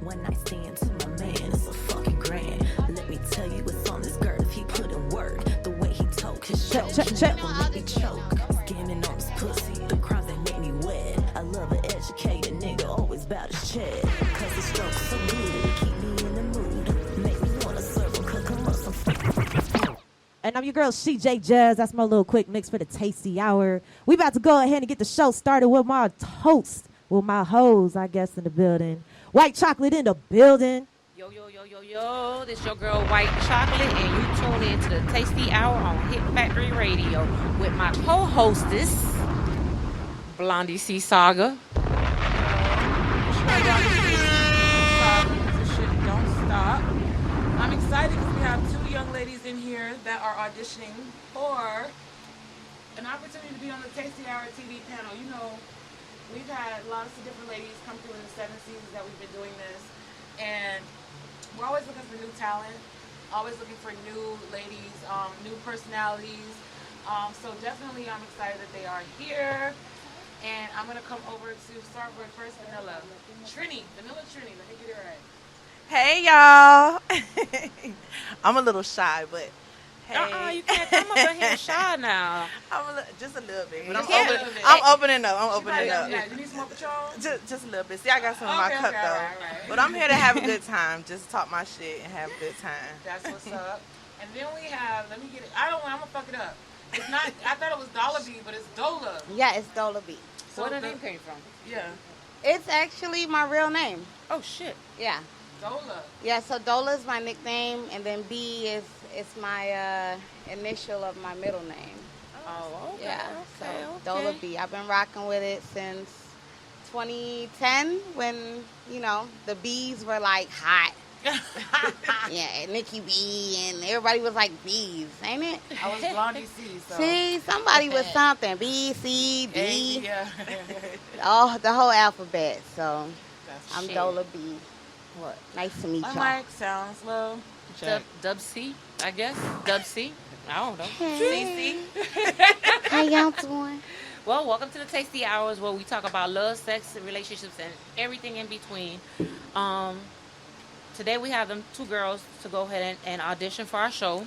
One night stand to my man, it's a fucking grand. Let me tell you what's on this girl if he put in work. The way he talk, his show, never make me choke. Skimming on his pussy, the crimes that make me wet. I love an educated nigga, always bout his check. Cause the stroke's so good, keep me in the mood. Make me wanna circle, cook him up some. And I'm your girl, Shejay Jaz. That's my little quick mix for the Tasty Hour. We about to go ahead and get the show started with my toast. With my hoes, I guess, in the building. White chocolate in the building. Yo, yo, yo, yo, yo. This your girl, White Chocolate, and you tune in to the Tasty Hour on HitFactor Radio with my co-hostess, Blondie C Saga. This shit don't stop. I'm excited because we have two young ladies in here that are auditioning for an opportunity to be on the Tasty Hour TV panel. You know, we've had lots of different ladies come through in the 7 seasons that we've been doing this, and we're always looking for new talent, always looking for new ladies, new personalities. So definitely I'm excited that they are here, and I'm going to come over to start with first Vanilla Trini. Let me get it right. Hey y'all. I'm a little shy, but hey. You can't come up in here shy now. Just a little bit. But I'm opening up. You need some more Patron? Just a little bit. See, I got some in my cup though. Right. But I'm here to have a good time. Just talk my shit and have a good time. That's what's up. And then we have, let me get it. I'm gonna fuck it up. It's not. I thought it was Dolla B, but it's Dolla. Yeah, it's Dolla B. So where the name came from? Yeah. It's actually my real name. Oh shit. Yeah. Dolla. Yeah, so Dolla is my nickname, and then B is my initial of my middle name. Oh, okay. Yeah, Okay. Dolla B. I've been rocking with it since 2010 when, you know, the B's were like hot. Yeah, Nikki B and everybody was like B's, ain't it? I was Blondie C. So. See, somebody was something. B, C, D. A, yeah. Oh, the whole alphabet. So I'm shit. Dolla B. What? Nice to meet My y'all. mic sounds low. Dub C, I guess. Dub C. I don't know. Hey. CC. How y'all doing? Well, welcome to the Tasty Hours where we talk about love, sex, and relationships, and everything in between. Today we have them two girls to go ahead and audition for our show.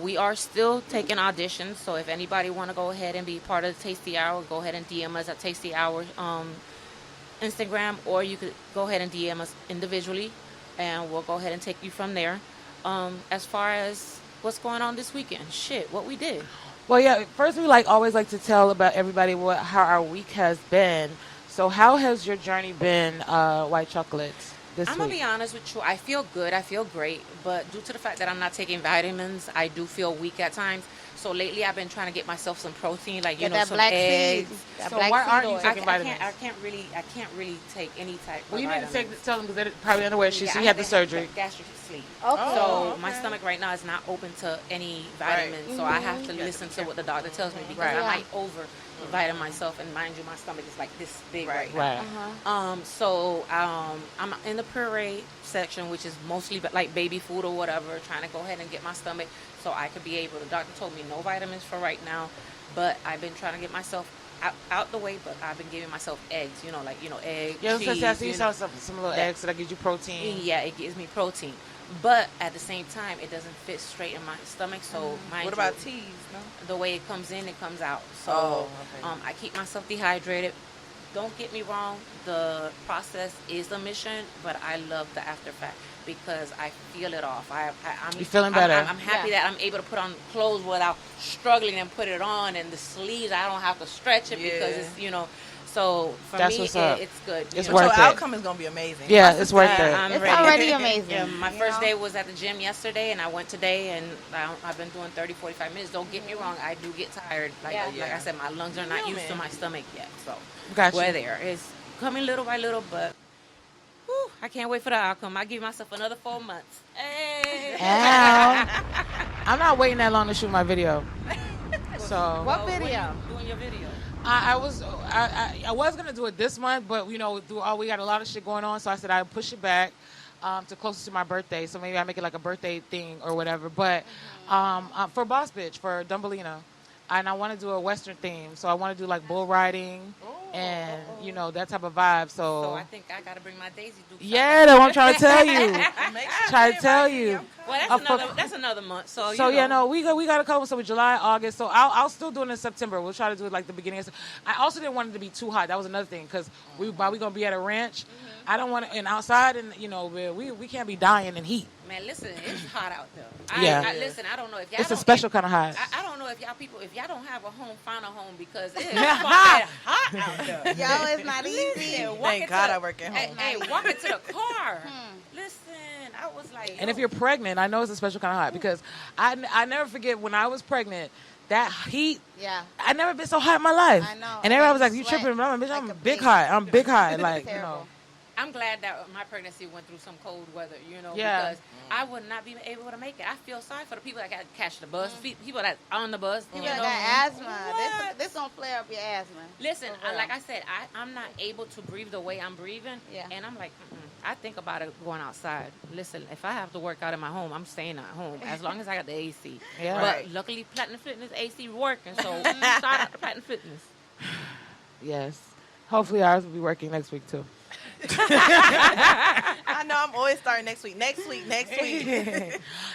We are still taking auditions, so if anybody want to go ahead and be part of the Tasty Hour, go ahead and DM us at Tasty Hour Instagram, or you could go ahead and DM us individually, and we'll go ahead and take you from there. As far as what's going on this weekend, what we did. Well, yeah. First, we always like to tell about everybody how our week has been. So, how has your journey been, White Chocolate, this week? I'm gonna be honest with you. I feel good. I feel great, but due to the fact that I'm not taking vitamins, I do feel weak at times. So lately, I've been trying to get myself some protein, like Get that some black eggs. seed. That So black why seed aren't you oil. taking vitamins? I can't really take any type. Well, of you need to vitamins. tell them because they're probably unaware. She I had the surgery. Gastric sleep. Okay. So my stomach right now is not open to any vitamins. So I have to listen to what the doctor tells me because I might over vitamin myself. And mind you, my stomach is like this big right now. Right. So I'm in the puree section, which is mostly like baby food or whatever, trying to go ahead and get my stomach so I could be able. The doctor told me no vitamins for right now, but I've been trying to get myself out the way. But I've been giving myself eggs, eggs. Yeah, cheese, so you saw some little eggs so that gives you protein. Yeah, it gives me protein. But at the same time, it doesn't fit straight in my stomach. So What about teas? No? The way it comes in, it comes out. So okay. I keep myself dehydrated. Don't get me wrong, the process is a mission, but I love the after fact because I feel it off. You're feeling better. I'm happy that I'm able to put on clothes without struggling and put it on, and the sleeves I don't have to stretch it because it's So for That's me, what's up. it's good. It's But worth your it. outcome is gonna be amazing. Yeah, it's worth it. I'm It's ready. already amazing. Yeah, my you first know? day was at the gym yesterday, and I went today, and I've been doing 30, 45 minutes. Don't get me wrong, I do get tired. Like I said, my lungs are not used to my stomach yet. So Gotcha. we're there. It's coming little by little, but I can't wait for the outcome. I give myself another 4 months. Hey. Ow. I'm not waiting that long to shoot my video. So What video? When you doing your video? I was gonna do it this month, but we got a lot of shit going on, so I said I'd push it back to closer to my birthday. So maybe I make it like a birthday thing or whatever. But for Boss Bitch, for Dumbelina, and I want to do a Western theme. So I want to do like bull riding and, you know, that type of vibe. So I think I got to bring my Daisy Duke. Yeah, that's what I'm trying to tell you. Try to tell you. Well, that's another month. So yeah, no, we got a couple. So with July, August. So I'll still do it in September. We'll try to do it like the beginning of. I also didn't want it to be too hot. That was another thing because while we gonna be at a ranch, I don't want to and outside and you know we can't be dying in heat. Man, listen, it's hot out there. Listen, I don't know if y'all. It's a special kind of hot. I don't know if y'all people, if y'all don't have a home, find a home because it is fucking hot out there. Yo, it's not easy. Thank God I work at home. Hey, walk into the car. Listen, I was like. And if you're pregnant, I know it's a special kind of hot because I never forget when I was pregnant. That heat, I never been so hot in my life. I know. And everybody was like, "You tripping?" I'm big hot. I'm big hot. Like you know. I'm glad that my pregnancy went through some cold weather, you know, because I would not be able to make it. I feel sorry for the people that got to catch the bus, people that's on the bus. People that got asthma. This gonna flare up your asthma. Listen, like I said, I'm not able to breathe the way I'm breathing, and I'm like, I think about it going outside. Listen, if I have to work out in my home, I'm staying at home as long as I got the AC. But luckily, Platinum Fitness AC working, so shout out to Platinum Fitness. Yes. Hopefully ours will be working next week too. I know I'm always starting next week.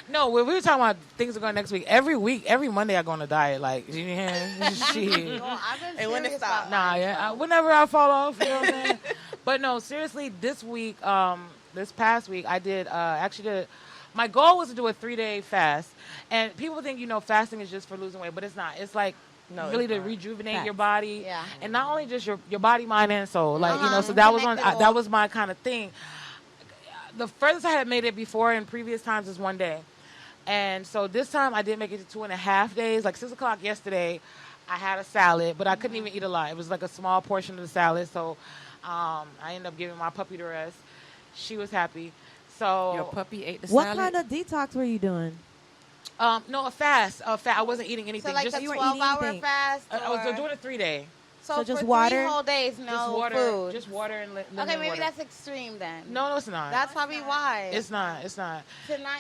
No, when we were talking about things are going next week, every Monday I go on a diet. Like, shit. I've been And when it stops? Whenever I fall off, you know what I'm saying? But no, seriously, this week, this past week, I did, my goal was to do a 3-day fast. And people think, you know, fasting is just for losing weight, but it's not. It's like, really to rejuvenate your body, and not only just your body, mind, and soul. Like you know, so that was that was my kind of thing. The furthest I had made it before in previous times is 1 day, and so this time I did make it to 2.5 days. Like 6 o'clock yesterday, I had a salad, but I couldn't even eat a lot. It was like a small portion of the salad, so I ended up giving my puppy the rest. She was happy. So your puppy ate the What salad? kind of detox were you doing? No, a fast. I wasn't eating anything. So like just a you weren't eating 12-hour anything. fast? I was doing a 3-day. So just for water? 3 whole days, no Just water, food. just water and lemon Okay, maybe water. that's extreme then. No, it's not. That's probably why. It's not. To not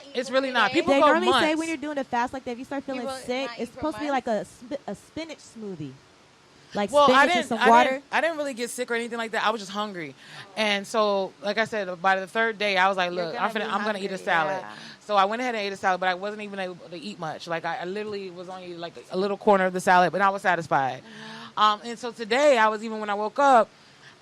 eat It's for really 3 not. days? People They go normally say months. when you're doing a fast like that, if you start feeling People sick, not it's eat for supposed to be like a spinach smoothie. Like Well, spinach and some water. I didn't really get sick or anything like that. I was just hungry, and so, like I said, by the 3rd day, I was like, "Look, I'm gonna eat a salad." yeah. So I went ahead and ate a salad, but I wasn't even able to eat much. Like I literally was only like a little corner of the salad, but I was satisfied. And so today, I was even when I woke up,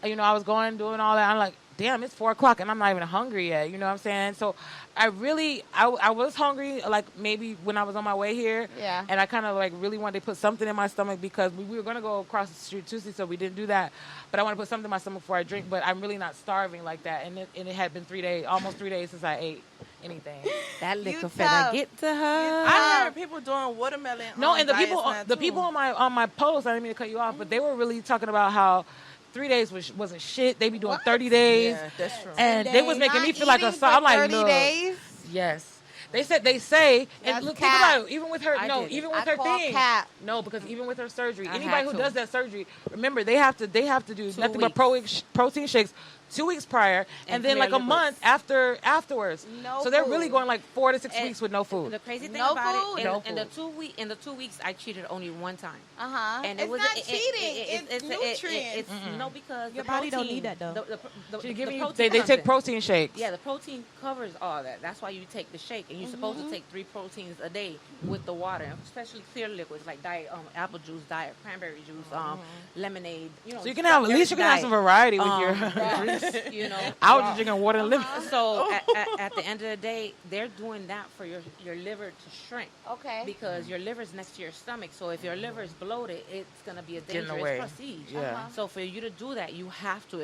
you know, I was doing all that. I'm like, damn, it's 4 o'clock and I'm not even hungry yet. You know what I'm saying? So I was hungry, like maybe when I was on my way here. Yeah. And I kind of like really wanted to put something in my stomach because we were going to go across the street Tuesday, so we didn't do that. But I want to put something in my stomach before I drink, but I'm really not starving like that. And it had been almost 3 days since I ate anything. That You liquor tough. finna get to her. I heard people doing watermelon. No, and the diets people now, the too. people on my post, I didn't mean to cut you off, but they were really talking about how 3 days wasn't shit. They be doing 30 days. Yeah, that's true. And they was making me Not feel like a eating son. for I'm like, 30 look. days? Yes. They say, and That's look, think cap. about it, even with her, I no, did it. even with I her call thing. cap. No, because even with her surgery, I anybody had who to. does that surgery, remember, they have to do 2 nothing weeks. but protein shakes 2 weeks prior, and then clear like a month afterwards. No so they're really food. going like 4 to 6 And weeks with no food. The crazy thing No about food? it, No in the food. 2 weeks, I cheated only one time. And it it's was not cheating. It's nutrients. No, because Your the body don't protein- need that, though. The She giving you, protein they comes take in. protein shakes. Yeah, the protein covers all that. That's why you take the shake, and you're supposed to take 3 proteins a day with the water, especially clear liquids like diet apple juice, diet cranberry juice, lemonade. You know, So you can have at least you can have some variety with your drinks. You know, I was just drinking water and lemon. So at the end of the day, they're doing that for your liver to shrink. Okay. Because your liver's next to your stomach. So if your liver is bloated, it's gonna be a in the way. dangerous procedure. Yeah. So for you to do that, you have to.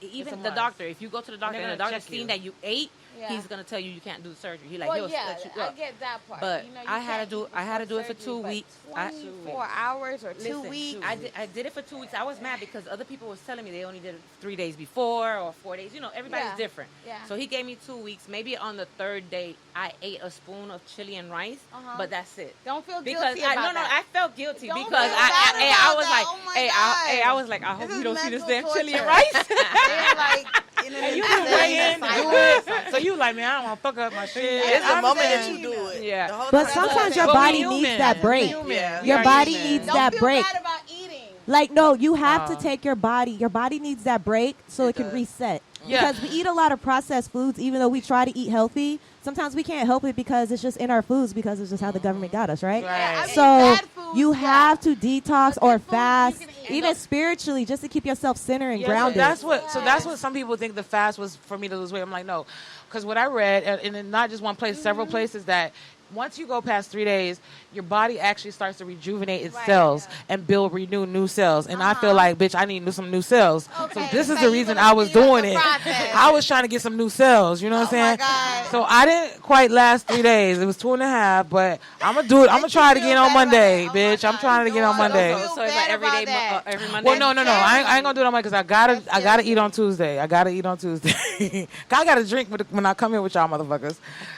Even a the must. doctor. If you go to the doctor they're and the gonna doctor's check you. seen that you ate, Yeah. he's gonna tell you can't do the surgery. He like Well, he'll yeah, let you I up. get that part. But you I had to do it for 2 but weeks. 24 hours or 2 Listen, weeks. I did it for 2 weeks. I was mad because other people was telling me they only did it 3 days before or 4 days. You know, everybody's Yeah. different. Yeah. So he gave me 2 weeks. Maybe on the 3rd day, I ate a spoon of chili and rice, but that's it. Don't feel Because guilty about that. I felt guilty Don't because feel I bad was about like, that. Oh my I was God. like, I hope This you is don't see this mental damn chili and torture. rice. They're like, in an You insane weigh in, cycle. do it. So you like, man, I don't want to fuck up my shit. It's the I'm moment that saying- you do it. Yeah. The whole But time. sometimes your But we body human. needs that break. Yeah. Your we body human. needs Don't that feel break. bad about eating. Like, no, you have to take your body. Your body needs that break so it can does. reset. Yeah. Because we eat a lot of processed foods, even though we try to eat healthy. Sometimes we can't help it because it's just in our foods because it's just how the government got us, right? Right. I mean, So bad foods, you yeah. have to detox But or good foods, fast, you can eat. even spiritually, just to keep yourself centered and Yeah, grounded. So that's what some people think the fast was for me to lose weight. I'm like, no, because what I read, and in not just one place, several places, that once you go past 3 days, your body actually starts to rejuvenate its Right, cells yeah. and renew new cells. And I feel like, bitch, I need some new cells. Okay, So this is so the you reason gonna I was speed up doing the it. process. I was trying to get some new cells. You know what Oh I'm my saying? God. So I didn't quite last 3 days. It was 2.5, but I'm gonna do it. I'm gonna try it again on Monday, bitch. I'm trying it again on Monday. So it's like every day, every Monday. Well, no. I ain't gonna do it on Monday because I gotta eat on Tuesday. I gotta eat on Tuesday. I gotta drink when I come here with y'all motherfuckers.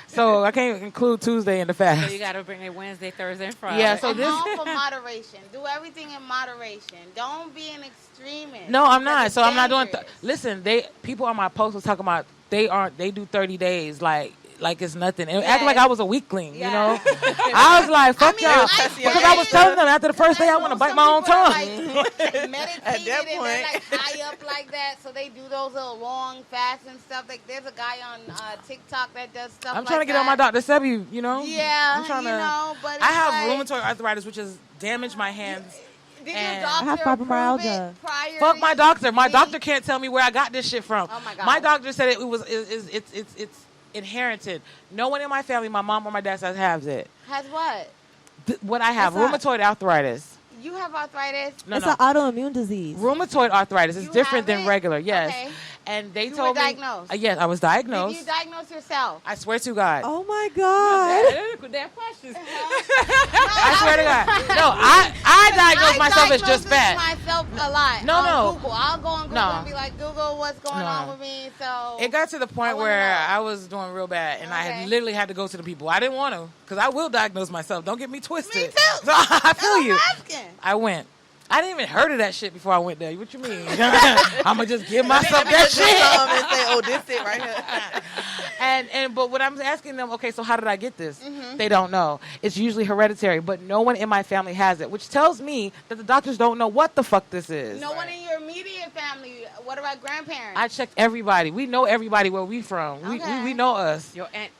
So I can't include Tuesday in the fast. So you got to bring it Wednesday, Thursday, and Friday. Yeah, so I'm this. all for moderation. Do everything in moderation. Don't be an extremist. No, I'm because not. it's So I'm not doing. dangerous. Listen, people on my post was talking about they do 30 days like it's nothing. And acting like I was a weakling, you know. I was like, fuck mean, y'all, like, because I was telling them after the first day I want to bite my own tongue. Like, meditated At that and point. they're like high up like that, so they do those little long fasts and stuff. Like there's a guy on TikTok that does stuff. I'm like trying to get that. on my Dr. Sebi, you know. Yeah, I'm trying you to. know, but I have it's like, rheumatoid arthritis, which has damaged my hands. Did your and- doctor I have approve fibromyalgia. it prior Fuck to my you doctor. My eating? doctor can't tell me where I got this shit from. Oh my God. My doctor said it's inherited. No one in my family, my mom or my dad, says has it. Has what? What I have, What's that? rheumatoid arthritis. You have arthritis? No, It's no. an autoimmune disease. Rheumatoid arthritis is You different have than it? regular. Yes. Okay. And they You were told me. diagnosed? Yes, I was diagnosed. Did you diagnose yourself? I swear to God. Oh my God. Damn questions. I swear to God. No, I diagnosed myself as just fat. Myself a lot. No, on no. Google. I'll go on Google No. and be like, Google, what's going No. on with me? So It got to the I point wanna where know. I was doing real bad, and I Okay. had literally had to go to the people. I didn't want to, because I will diagnose myself. Don't get me twisted. Me too. So I feel you. I'm asking. I went. I didn't even heard of that shit before I went there. What you mean? I'm gonna just give myself that shit. And say, oh, this it right here. But when I'm asking them, okay, so how did I get this? They don't know. It's usually hereditary, but no one in my family has it, which tells me that the doctors don't know what the fuck this is. No one in your immediate family. What about grandparents? I checked everybody. We know everybody where we from. Okay. We know us. Your aunt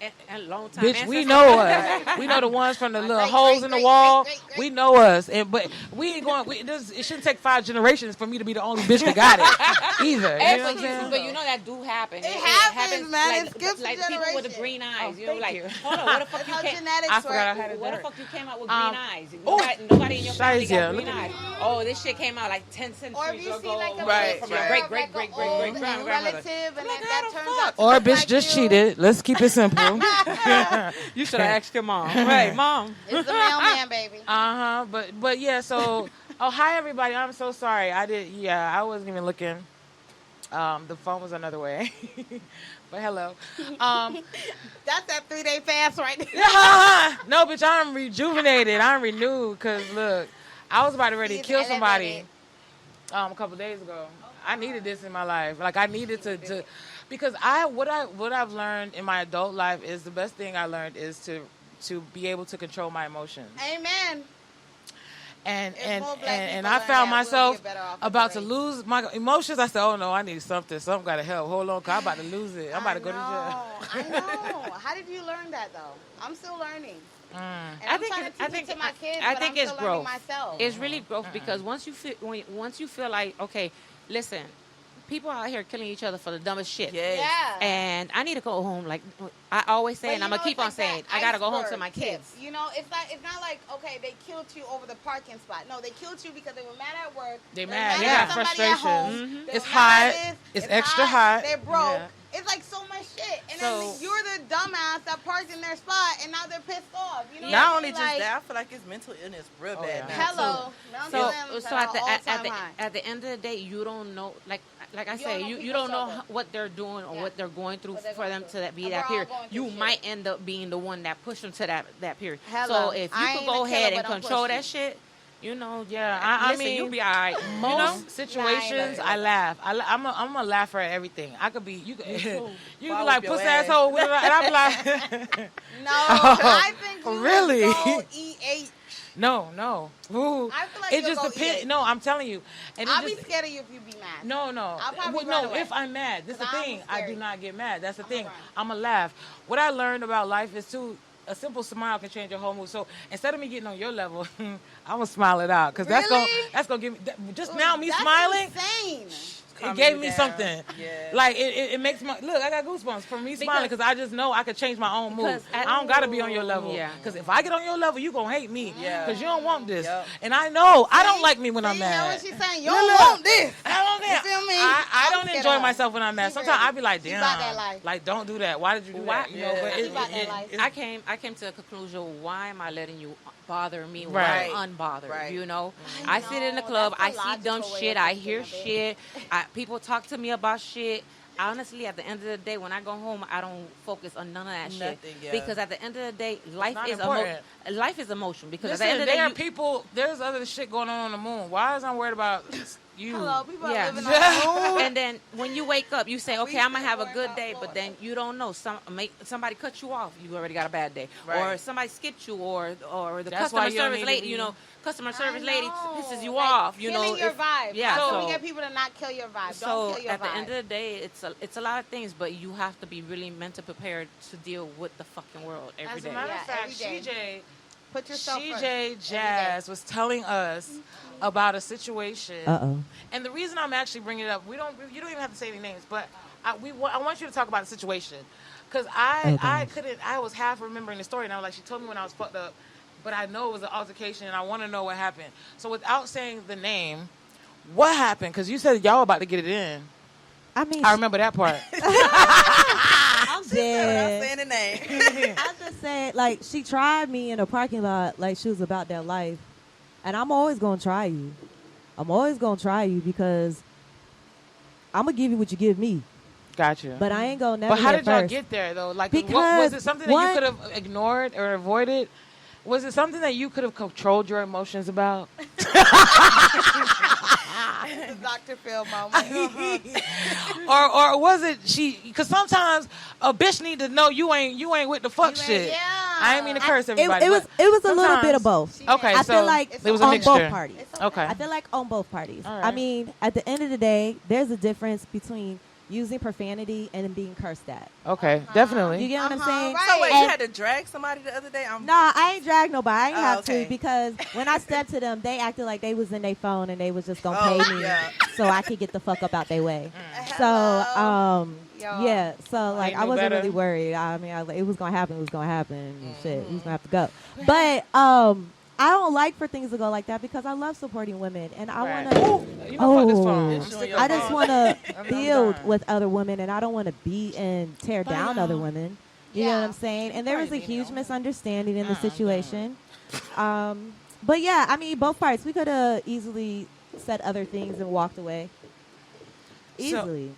long time Bitch, ancestor. we know us. We know the ones from the little Great, holes great, in the great, wall. great, great, great. We know us, but we ain't going. It shouldn't take 5 generations for me to be the only bitch that got it either. You know what I'm saying? But you know that do happen. It happens, man. Like, It skips like a people with the generation. green eyes. You know, thank like, you. hold on, what the fuck That's you how came? genetics I forgot I work. had it What the there. fuck you came out with green eyes? oh, Nobody in your family Shejay, got look green at eyes. Oh, this shit came out like 10 centuries Or if you see ago. like a Right, picture from your right. of great like great an great old great grandmother. relative, and that turns out to Or a look bitch like just you. cheated. Let's keep it simple. You should have asked your mom. Right, mom. It's the mailman, baby. But yeah. So, hi everybody. I'm so sorry. I wasn't even looking. The phone was another way. But hello. That's that 3-day fast right there. No, bitch, I'm rejuvenated. I'm renewed. Cause look, I was about to ready to He's kill somebody elevated. a couple days ago. I needed this in my life. Like I needed to because what I've learned in my adult life is the best thing I learned is to be able to control my emotions. Amen. And If more black and people I learn found that, we'll myself get better off as about a to race. lose my emotions. I said, "Oh no, I need something. Something got to help. Hold on, cause I'm about to lose it. I'm about to go to jail." I know. How did you learn that though? I'm still learning. And I I'm think trying to it's- I teach think- it to my kids, I but think I'm it's still learning growth. myself. It's really growth because once you feel like, okay, listen, people out here killing each other for the dumbest shit. Yes. Yeah. And I need to go home. Like I always say, But and you I'm gonna know, keep it's on like saying, that I gotta go home to iceberg my tip. kids. You know, it's not like okay, they killed you over the parking spot. No, they killed you because they were mad at work. They were mad. They at got somebody at frustrations. home, Mhm. they It's were mad at hot. this, It's extra hot. They're broke. Yeah. It's like so much shit. And So- then you're the dumbass that parked in their spot, and now they're pissed off. You know Not what I only mean? just Like, that, I feel like it's mental illness real bad yeah. now. hello. So, Mental so at the all-time high. at the end of the day, you don't know, like I You say, don't know you people's don't know struggle. what they're doing or Yeah. what they're going through What they're for going them through. to be And that we're all period. going through You shit. might end up being the one that pushed them to that period. Hello. So if I you ain't could go a killer, ahead but and don't control push that you. shit, You know, yeah. I Listen, mean, you'll be all right. most situations, I laugh. I'm a laugher at everything. I could be, you could be like, puss asshole, and I'm like, No, I think you really? would go EH. no. Ooh. I feel like it you'll just go depends. EH. No, I'm telling you. And I'll it be scared of you if you be mad. No. I'll probably no, run away. if I'm mad. This is the 'Cause I'm thing. I do scary. not get mad. That's the I'ma thing. run. I'm going to laugh. What I learned about life is a simple smile can change your whole mood. So instead of me getting on your level, I'm going to smile it out. Because that's going to give me, just now me That's smiling, insane. it gave me something. Yeah. Like, it makes my, look, I got goosebumps from me smiling because I just know I could change my own mood. I don't got to be on your level. Yeah. Because if I get on your level, you going to hate me. Yeah. Because you don't want this. Yep. And I know, I don't like me when I'm You know mad. what she's saying? You Look, don't look. want this. I don't You feel me? I I'm don't scared enjoy of her. myself when I'm mad. She Sometimes ready. I be like, She damn, about that life. like don't do that. Why did you do that? You know, Yeah. but She about that life. I came to the conclusion, why am I letting you bother me when Right. I'm unbothered? Right. You know, I I sit in the know, club, I that's the see dumb logical way shit, of I thinking hear of it. shit, people talk to me about shit. Honestly, at the end of the day, when I go home, I don't focus on none of that shit. Nothing, yeah. Because at the end of the day, life not is important. life is emotion. Because Listen, at the end of the there day, are people. There's other shit going on the moon. Why is I worried about you? Hello, people Yeah. are living on the moon. and then when you wake up, you say, okay, I'm gonna have a worry good about day, but Florida. then you don't know. Somebody cut you off, you already got a bad day, Right. or somebody skipped you, or the That's why customer you don't service need to lady, be- you know, customer I service lady know. pisses you Like, off, you know. killing your if- vibe. yeah, How can so- we get people to not kill your vibe? So Don't kill your at vibe. the end of the day, it's a lot of things, but you have to be really mentally prepared to deal with the fucking world every As a day. matter of Yeah, fact, every day. Put yourself first. Shejay Jaz was telling us about a situation. Uh-oh. And the reason I'm actually bringing it up, you don't even have to say any names, but I want you to talk about the situation. Because I was half remembering the story, and I was like, she told me when I was fucked up, but I know it was an altercation, and I want to know what happened. So without saying the name, what happened? Because you said y'all about to get it in. I mean, I remember that part. I'm Without dead. saying the name. I just said, like, she tried me in a parking lot like she was about that life. And I'm always going to try you. I'm always going to try you because I'm going to give you what you give me. Gotcha. But I ain't going to never But how get did y'all first. get there, though? Like, Because was it something that one- you could have ignored or avoided? Was it something that you could have controlled your emotions about? Dr. Phil moment. or was it she? Because sometimes a bitch need to know you ain't with the fuck shit. Yeah. I ain't mean to curse It everybody. was but a little bit of sometimes- both. Okay, I so feel like it was a on mixture. both parties. Okay. I feel like on both parties. All I right. mean, at the end of the day, there's a difference between using profanity and being cursed at. Okay, definitely. You get what I'm saying? right. So wait, And- you had to drag somebody the other day? Nah, I ain't dragged nobody. I ain't Oh, have okay. to because when I stepped to them, they acted like they was in their phone and they was just gonna Oh, pay me yeah. so I could get the fuck up out their way. Hello. So, Y'all. yeah. So like Ain't I no wasn't better. really worried. I mean, it was gonna happen. It was gonna happen. And shit, we was gonna have to go. But I don't like for things to go like that because I love supporting women and I Right. want to. Ooh, you know, fuck this phone. Oh. I'm sticking I your just phone. want to I'm build done. with other women, and I don't want to beat and tear down other women. You know what Yeah. I'm saying? And there was a Probably huge don't. misunderstanding in the situation. But yeah, I mean, both parts. We could have easily said other things and walked away. Easily.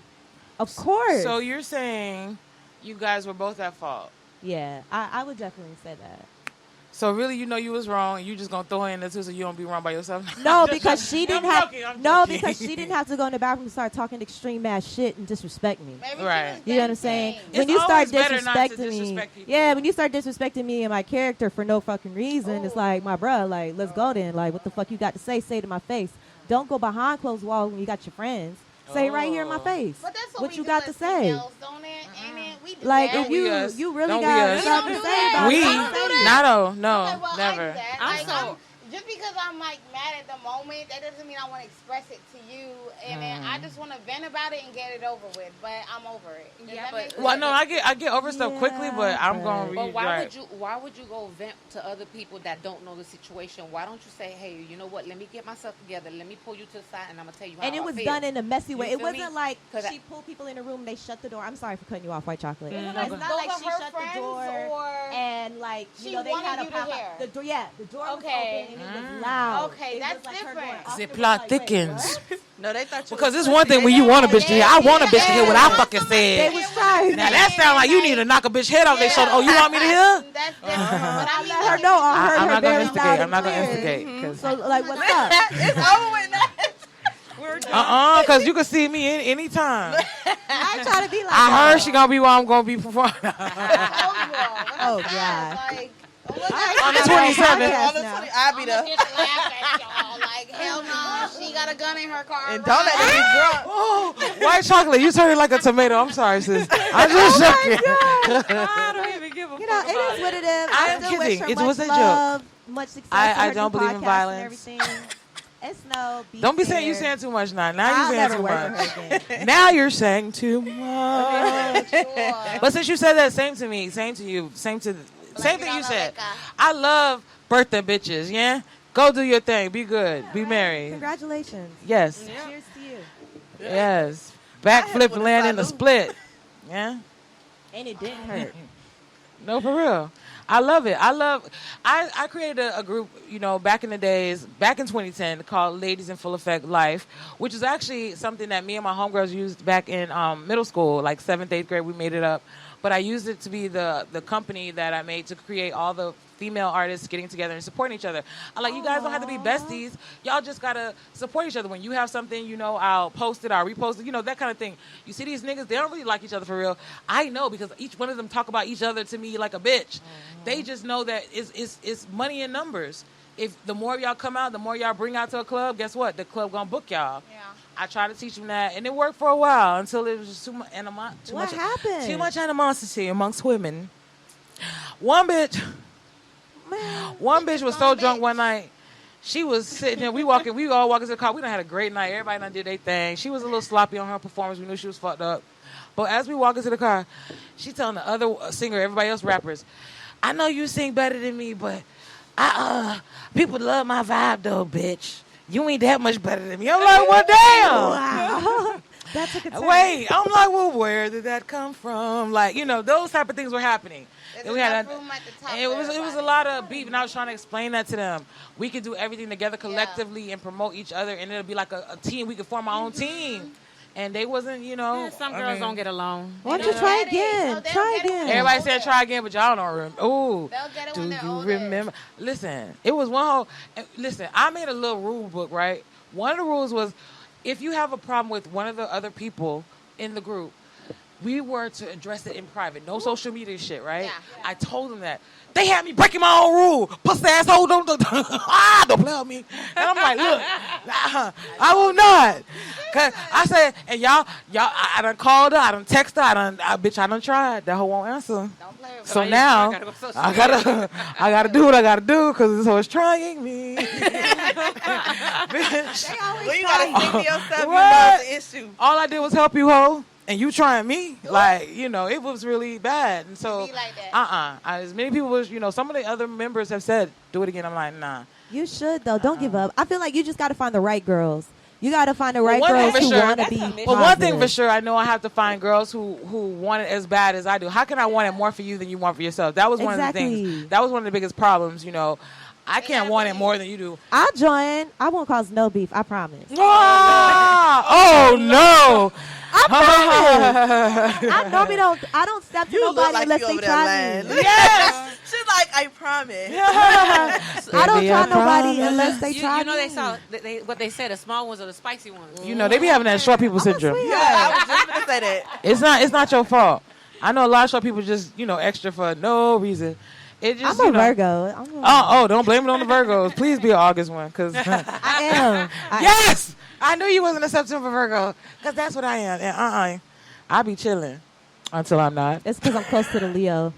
Of course. So you're saying you guys were both at fault. Yeah, I would definitely say that. So really, you know you was wrong, and you just gonna throw her in there too, so you don't be wrong by yourself. No, I'm just because she joking. didn't have. I'm No, joking. because she didn't have to go in the bathroom and start talking extreme ass shit and disrespect me. Maybe she Right. was You know what I'm saying? venting. It's When you start always better not to disrespecting me, disrespect people. yeah, when you start disrespecting me and my character for no fucking reason, it's like, my bruh, like, let's go then. Like, what the fuck you got to say? Say to my face. Don't go behind closed walls when you got your friends. Say it right here in my Oh. face. But that's what what we you do got to as say. females, don't it? Ain't it? We do Like, that. if you us. you really Don't we got us. something to We say don't about do it, We, that. say it. not no, Okay, well, I never. do that. I'm Like, so- just because I'm like mad at the moment, that doesn't mean I want to express it to you, and then I just want to vent about it and get it over with. But I'm over it. Does Yeah, that but- make sense? Well, no, I get over stuff quickly, but I'm gonna but- read. But why right. would you go vent to other people that don't know the situation? Why don't you say, hey, you know what? Let me get myself together. Let me pull you to the side, and I'm gonna tell you how And it I was feel. done in a messy way. You It feel me? wasn't like 'Cause she pulled people in the room, they shut the door. I'm sorry for cutting you off, White Chocolate. It was It's like not both like of she her shut the friends, door or and like, she you know, they wanted had a you to pop hear. the door. Yeah, the door Okay. was and it was loud. Okay, It that's was like her different. going off The the plot like, wait, thickens. what? No, they thought you Because was it's one thing when you want a bitch to hear. I want a bitch to hear what I fucking They said. was trying. Now that sound like you need to knock a bitch head off their shoulder. Oh, you want me to hear? That's different. But I mean, Let her know. I heard I'm her not gonna very instigate. loud I'm and not gonna clear. instigate. 'Cause So, like, what's up? It's over with that. We're done. because you can see me anytime. I try to be like I heard she gonna be where I'm gonna be performing. Oh, God. Like, On the 27th. On the 20, I'll be there. just laugh at y'all. Like, hell no, she got a gun in her car. And don't let me get drunk. Oh, white chocolate, you turning like a tomato. I'm sorry, sis. I just joking. I don't even give a You know, fuck it about is what it is. I I am still wish kidding. her It much was a joke. love, much success. I for her don't new believe in podcast violence. And everything. It's no. Don't be saying you saying too much now. Now I'll you saying never too work much. with her again. Now you're saying too much. Sure. But since you said that, same to me, same to you, same thing you said. I love birthday bitches. Yeah, go do your thing. Be good. Be married. Congratulations. Yes. Cheers to you. Yes. I hit Backflip with and a land in a salute. split. Yeah. And it didn't hurt. No, for real. I love it. I created a group, you know, back in the days, back in 2010, called Ladies in Full Effect Life, which is actually something that me and my homegirls used back in middle school, like 7th, 8th grade. We made it up. But I used it to be the company that I made to create all the female artists getting together and supporting each other. I'm like, you guys don't have to be besties. Y'all just got to support each other. When you have something, you know, I'll post it, I'll repost it, you know, that kind of thing. You see these niggas, they don't really like each other for real. I know because each one of them talk about each other to me like a bitch. They just know that it's money in numbers. If the more of y'all come out, the more y'all bring out to a club, guess what? The club gonna book y'all. Yeah. I tried to teach them that, and it worked for a while until it was just too much What happened? Too much animosity amongst women. One bitch was so drunk one night. She was sitting there. We all walking to the car. We done had a great night. Everybody done did their thing. She was a little sloppy on her performance. We knew she was fucked up. But as we walk into the car, she telling the other singer, everybody else rappers, I know you sing better than me, but people love my vibe though, bitch. You ain't that much better than me. I'm like, well, damn. Wow. That's a concern. Wait, I'm like, well, where did that come from? Like, you know, those type of things were happening. There's And we had enough room at the top and it for was a everybody. lot of beef, and I was trying to explain that to them. We could do everything together collectively and promote each other, and it'll be like a team. We could form our own team. And they wasn't, you know. Yeah, some girls don't get along. Why don't you try Get it. again? No, they'll Try get it when again. they're Everybody older. said try again, but y'all don't remember. Ooh. They'll get it Do when they're you older. remember? Listen, it was one whole. Listen, I made a little rule book, right? One of the rules was if you have a problem with one of the other people in the group, we were to address it in private. No social media shit, right? Yeah. I told them that. They had me breaking my own rule. Pussy asshole, don't play with me. And I'm like, look, I will not. Cause I said, and y'all, I done called her, I done texted her, I done tried. That hoe won't answer. Don't play with So me. now I gotta go social I gotta do what I gotta do because this hoe is trying me. Bitch. Well, you gotta think to yourself, you know What? it's the issue. All I did was help you, hoe, and you trying me. Like, you know, it was really bad. And so, It be like that. as many people was, you know, some of the other members have said, do it again. I'm like, nah. You should though. Don't give up. I feel like you just got to find the right girls. You got to find the right one thing girls for who sure- want to That's be. a mission. But one thing for positive. sure, I know I have to find girls who want it as bad as I do. How can I want it more for you than you want for yourself? That was one of the Exactly. things. That was one of the biggest problems, you know. I can't want it more than you do. I'll join. I won't cause no beef. I promise. Oh no! I normally don't. I don't step to You look nobody like unless you they over there try lying. me. Yes. She's like, I promise. I don't Baby, try I nobody promise. unless they try You know me. they saw what they said. The small ones are the spicy ones. You know they be having that short people syndrome. sweetheart. Yeah, I was just gonna say that. It's not your fault. I know a lot of short people just extra for no reason. It just I'm a Virgo. I'm a, Oh, don't blame it on the Virgos. Please be an August one, cause I am. yes, I knew you wasn't a September Virgo, cause that's what I am. And I be chilling until I'm not. It's because I'm close to the Leo.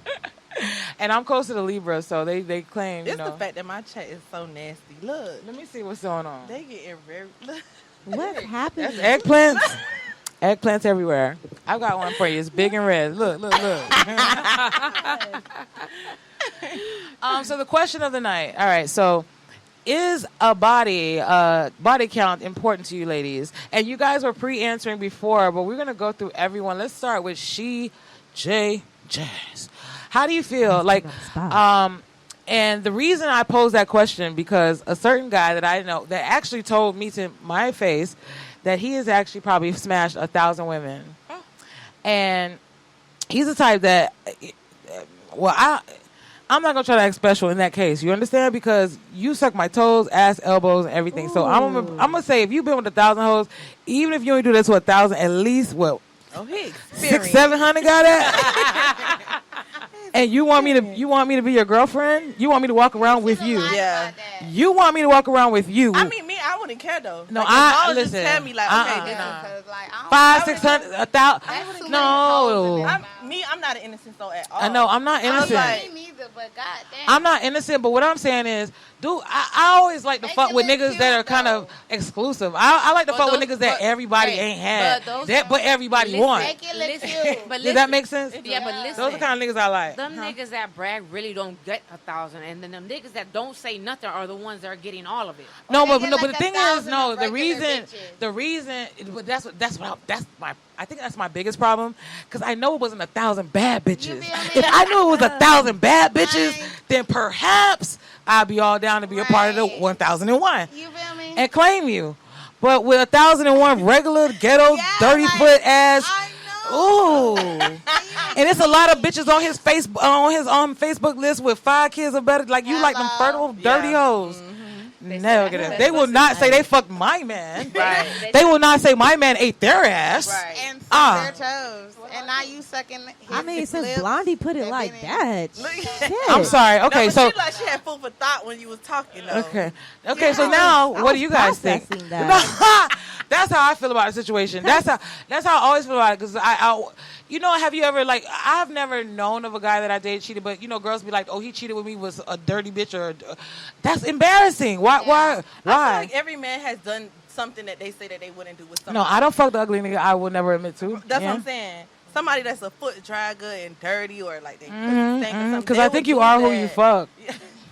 And I'm close to the Libra, so they claim. It's the fact that my chat is so nasty. Look, Let me see what's going on. they getting very. Look. What happened? That's eggplants. Eggplants everywhere. I've got one for you. It's big and red. Look. So the question of the night. All right. So, is a body count important to you, ladies? And you guys were pre-answering before, but we're gonna go through everyone. Let's start with Shejay Jaz. How do you feel? Like, And the reason I posed that question because a certain guy that I know that actually told me to my face that he has actually probably smashed 1,000 women, and he's the type that, well, I'm not gonna try to act special in that case. You understand? Because you suck my toes, ass, elbows, and everything. Ooh. So I'm gonna say if you've been with 1,000 hoes, even if you only do this to 1,000, at least what? Oh, he 600-700 got that. And you want me to be your girlfriend? You want me to walk around with you? Yeah. You want me to walk around with you? I mean, I wouldn't care though. No, like, I listen. Just tell me like, okay, Like, 500, 600, 1,000. No. I'm not an innocent soul at all. I know I'm not innocent. Me neither, but goddamn. I'm not innocent, but what I'm saying is, dude, I always like to fuck with niggas that are kind of exclusive. I like to fuck with niggas that everybody ain't had, but everybody want. Make it look cute. Does that make sense? Yeah, but listen. Those are the kind of niggas I like. Them niggas that brag really don't get 1,000, and then them niggas that don't say nothing are the ones that are getting all of it. No, but like the thing is, 1,000 the reason, but I think that's my biggest problem, because I know it wasn't 1,000 bad bitches. If I knew it was 1,000 bad bitches, then perhaps I'd be all down to be a part of the 1,001 You feel me? and claim you. But with 1,001 regular ghetto, dirty foot ass. Ooh, and it's a lot of bitches on his Facebook list with 5 kids or better. Like you like them fertile, dirty hoes. Mm-hmm. Never get it. They will not say they fucked my man. Right. They will not say my man ate their ass. Right. And suck their toes. And now you sucking his since lips, Blondie put it like that. Shit. I'm sorry. Okay, no, so she like she had food for thought when you was talking though. okay. So now, what do you guys think? That's how I feel about the situation. That's how I always feel about it. Because have you ever I've never known of a guy that I dated cheated, but girls be like, oh, he cheated with me, was a dirty bitch, or that's embarrassing. Why? I feel like every man has done something that they say that they wouldn't do with somebody. No, I don't fuck the ugly nigga. I would never admit to. That's what I'm saying. Somebody that's a foot dragger and dirty, or like they because I think you are who you fuck.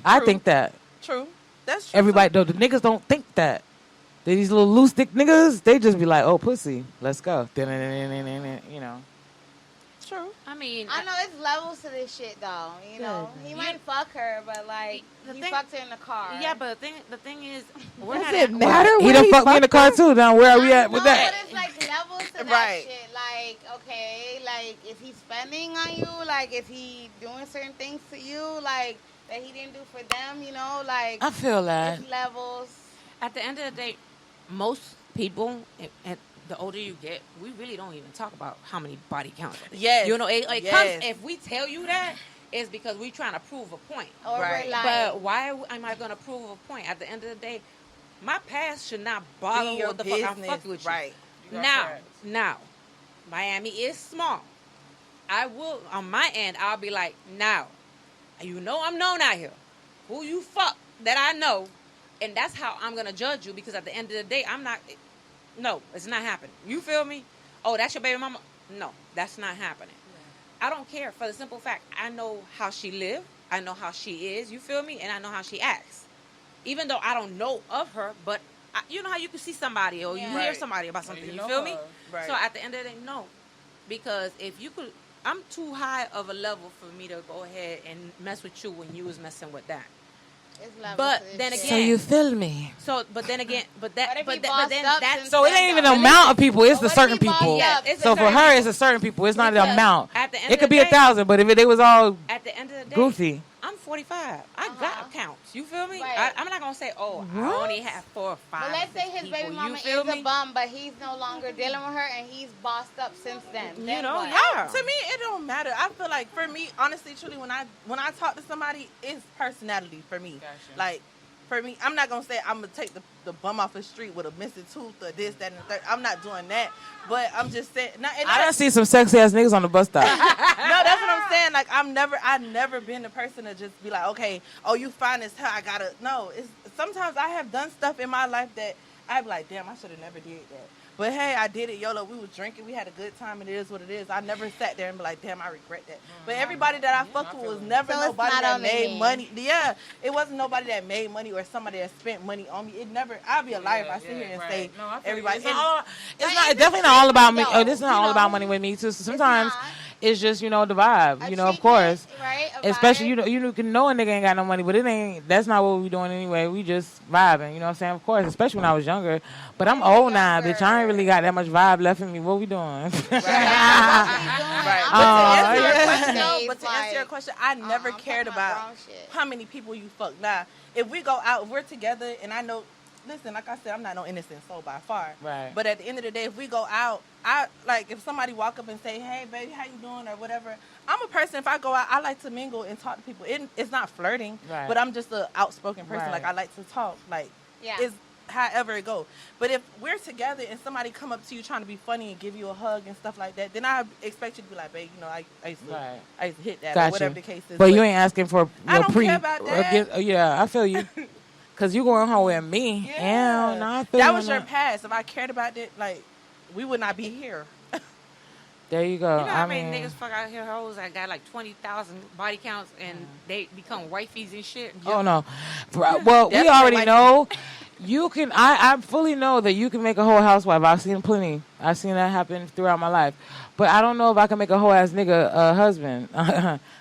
I think that. True. That's true. Everybody, though, the niggas don't think that. These little loose dick niggas, they just be like, oh, pussy, let's go. True. I mean, I know it's levels to this shit though. He might fuck her, but he fucked her in the car. Yeah, but the thing is, does it matter? He done fucked me in the car too. Now where are we at with that? But it's like levels to that shit. Like, okay, like is he spending on you? Like, is he doing certain things to you? Like that he didn't do for them? Like I feel that. It's levels. At the end of the day, most people, and the older you get, we really don't even talk about how many body counts. Yes. Comes, if we tell you that, it's because we're trying to prove a point. Right. But why am I going to prove a point? At the end of the day, my past should not bother what the fuck I'm fucking with you. Right. Now, Miami is small. I will, on my end, I'll be like, now, I'm known out here. Who you fuck that I know, and that's how I'm going to judge you, because at the end of the day, no, it's not happening. You feel me? Oh, that's your baby mama? No, that's not happening. Yeah. I don't care, for the simple fact, I know how she live, I know how she is, you feel me? And I know how she acts. Even though I don't know of her, but you know how you can see somebody or you hear somebody about something, you feel me? Right. So at the end of the day, no. Because if you could, I'm too high of a level for me to go ahead and mess with you when you was messing with that. But then again, so you feel me. So, but then again, but then so it ain't even the amount of people; it's the certain people. So for her, it's a certain people. It's not the amount. It could be 1,000, but if they was all at the end of the day, goofy. I'm 45. I got accounts. You feel me? Right. I'm not gonna say, I only have 4 or 5. But let's say his baby mama is a bum, but he's no longer dealing with her, and he's bossed up since then. To me, it don't matter. I feel like for me, honestly, truly, when I talk to somebody, it's personality for me. Gotcha. Like for me, I'm not gonna say I'm gonna take the bum off the street with a missing tooth or this, that, and the third. I'm not doing that. But I'm just saying. I done see some sexy ass niggas on the bus stop. No, that's what I'm saying. Like I've never been the person to just be like, okay, oh, you fine as hell. I gotta. No, it's sometimes I have done stuff in my life that I be like, damn, I should have never did that. But hey, I did it, YOLO. We was drinking, we had a good time, and it is what it is. I never sat there and be like, damn, I regret that. But everybody that I fucked with was never nobody that made money. Yeah, it wasn't nobody that made money or somebody that spent money on me. It never. I'll be a liar if I sit here and say everybody. It's definitely not all about me. It's not all about money with me too. So sometimes it's just, the vibe, A of treatment, course. right? A Especially, vibe. you can know a nigga ain't got no money, but that's not what we doing anyway. We just vibing, you know what I'm saying? Of course, especially when I was younger. But I'm old now, bitch. I ain't really got that much vibe left in me. What we doing? But to answer your question, I never cared about how many people you fuck. Now, if we go out, if we're together, and I know, listen, like I said, I'm not no innocent soul by far. Right. But at the end of the day, if we go out, if somebody walk up and say, "Hey, baby, how you doing?" or whatever, I'm a person. If I go out, I like to mingle and talk to people. It's not flirting, right. but I'm just an outspoken person. Right. Like I like to talk. Like Yeah. it's however it go. But if we're together and somebody come up to you trying to be funny and give you a hug and stuff like that, then I expect you to be like, babe, I used to hit that or whatever the case is. But you ain't asking for I don't care about that. Yeah, I feel you. Cause you going home with me. Yeah. No, I feel that you was on your that. past. If I cared about it, like we would not be here. There you go. You know how many niggas fuck out here hoes that got like 20,000 body counts and they become wifeys and shit? Oh no. Well, we already know. You can. I fully know that you can make a whole housewife. I've seen plenty. I've seen that happen throughout my life. But I don't know if I can make a whole ass nigga a husband.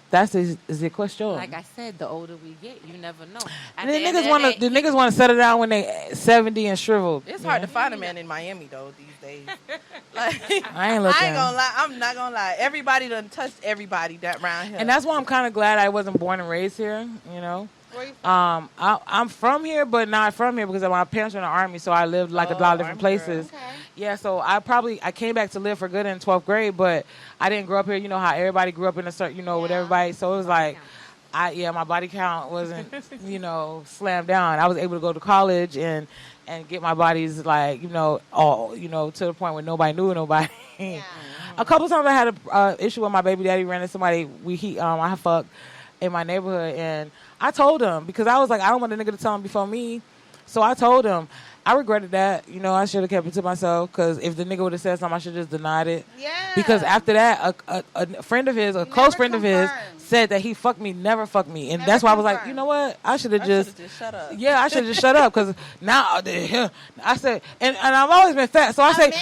That's the question. Like I said, the older we get, you never know. The niggas want to settle down when they 70 and shriveled. It's hard to find a man in Miami though these days. Like I ain't looking. I ain't gonna lie. I'm not gonna lie. Everybody done touched everybody that around here. And that's why I'm kind of glad I wasn't born and raised here. Where you from? I'm from here, but not from here because my parents were in the army, so I lived like a lot of different places. Okay. Yeah, so I came back to live for good in 12th grade, but I didn't grow up here. You know how everybody grew up in a certain, with everybody. So it was like, my body count wasn't, slammed down. I was able to go to college and get my bodies like, all, to the point where nobody knew nobody. Yeah. A couple times I had a issue with my baby daddy ran into somebody I fucked in my neighborhood, and I told him because I was like, I don't want the nigga to tell him before me. So I told him. I regretted that. I should have kept it to myself because if the nigga would have said something, I should have just denied it. Yeah. Because after that, a friend of his, close friend of his, said that he fucked me, never fucked me. And that's why I was like, you know what? I should have just shut up. Yeah, I should have just shut up because now I said, and I've always been fat. So I say,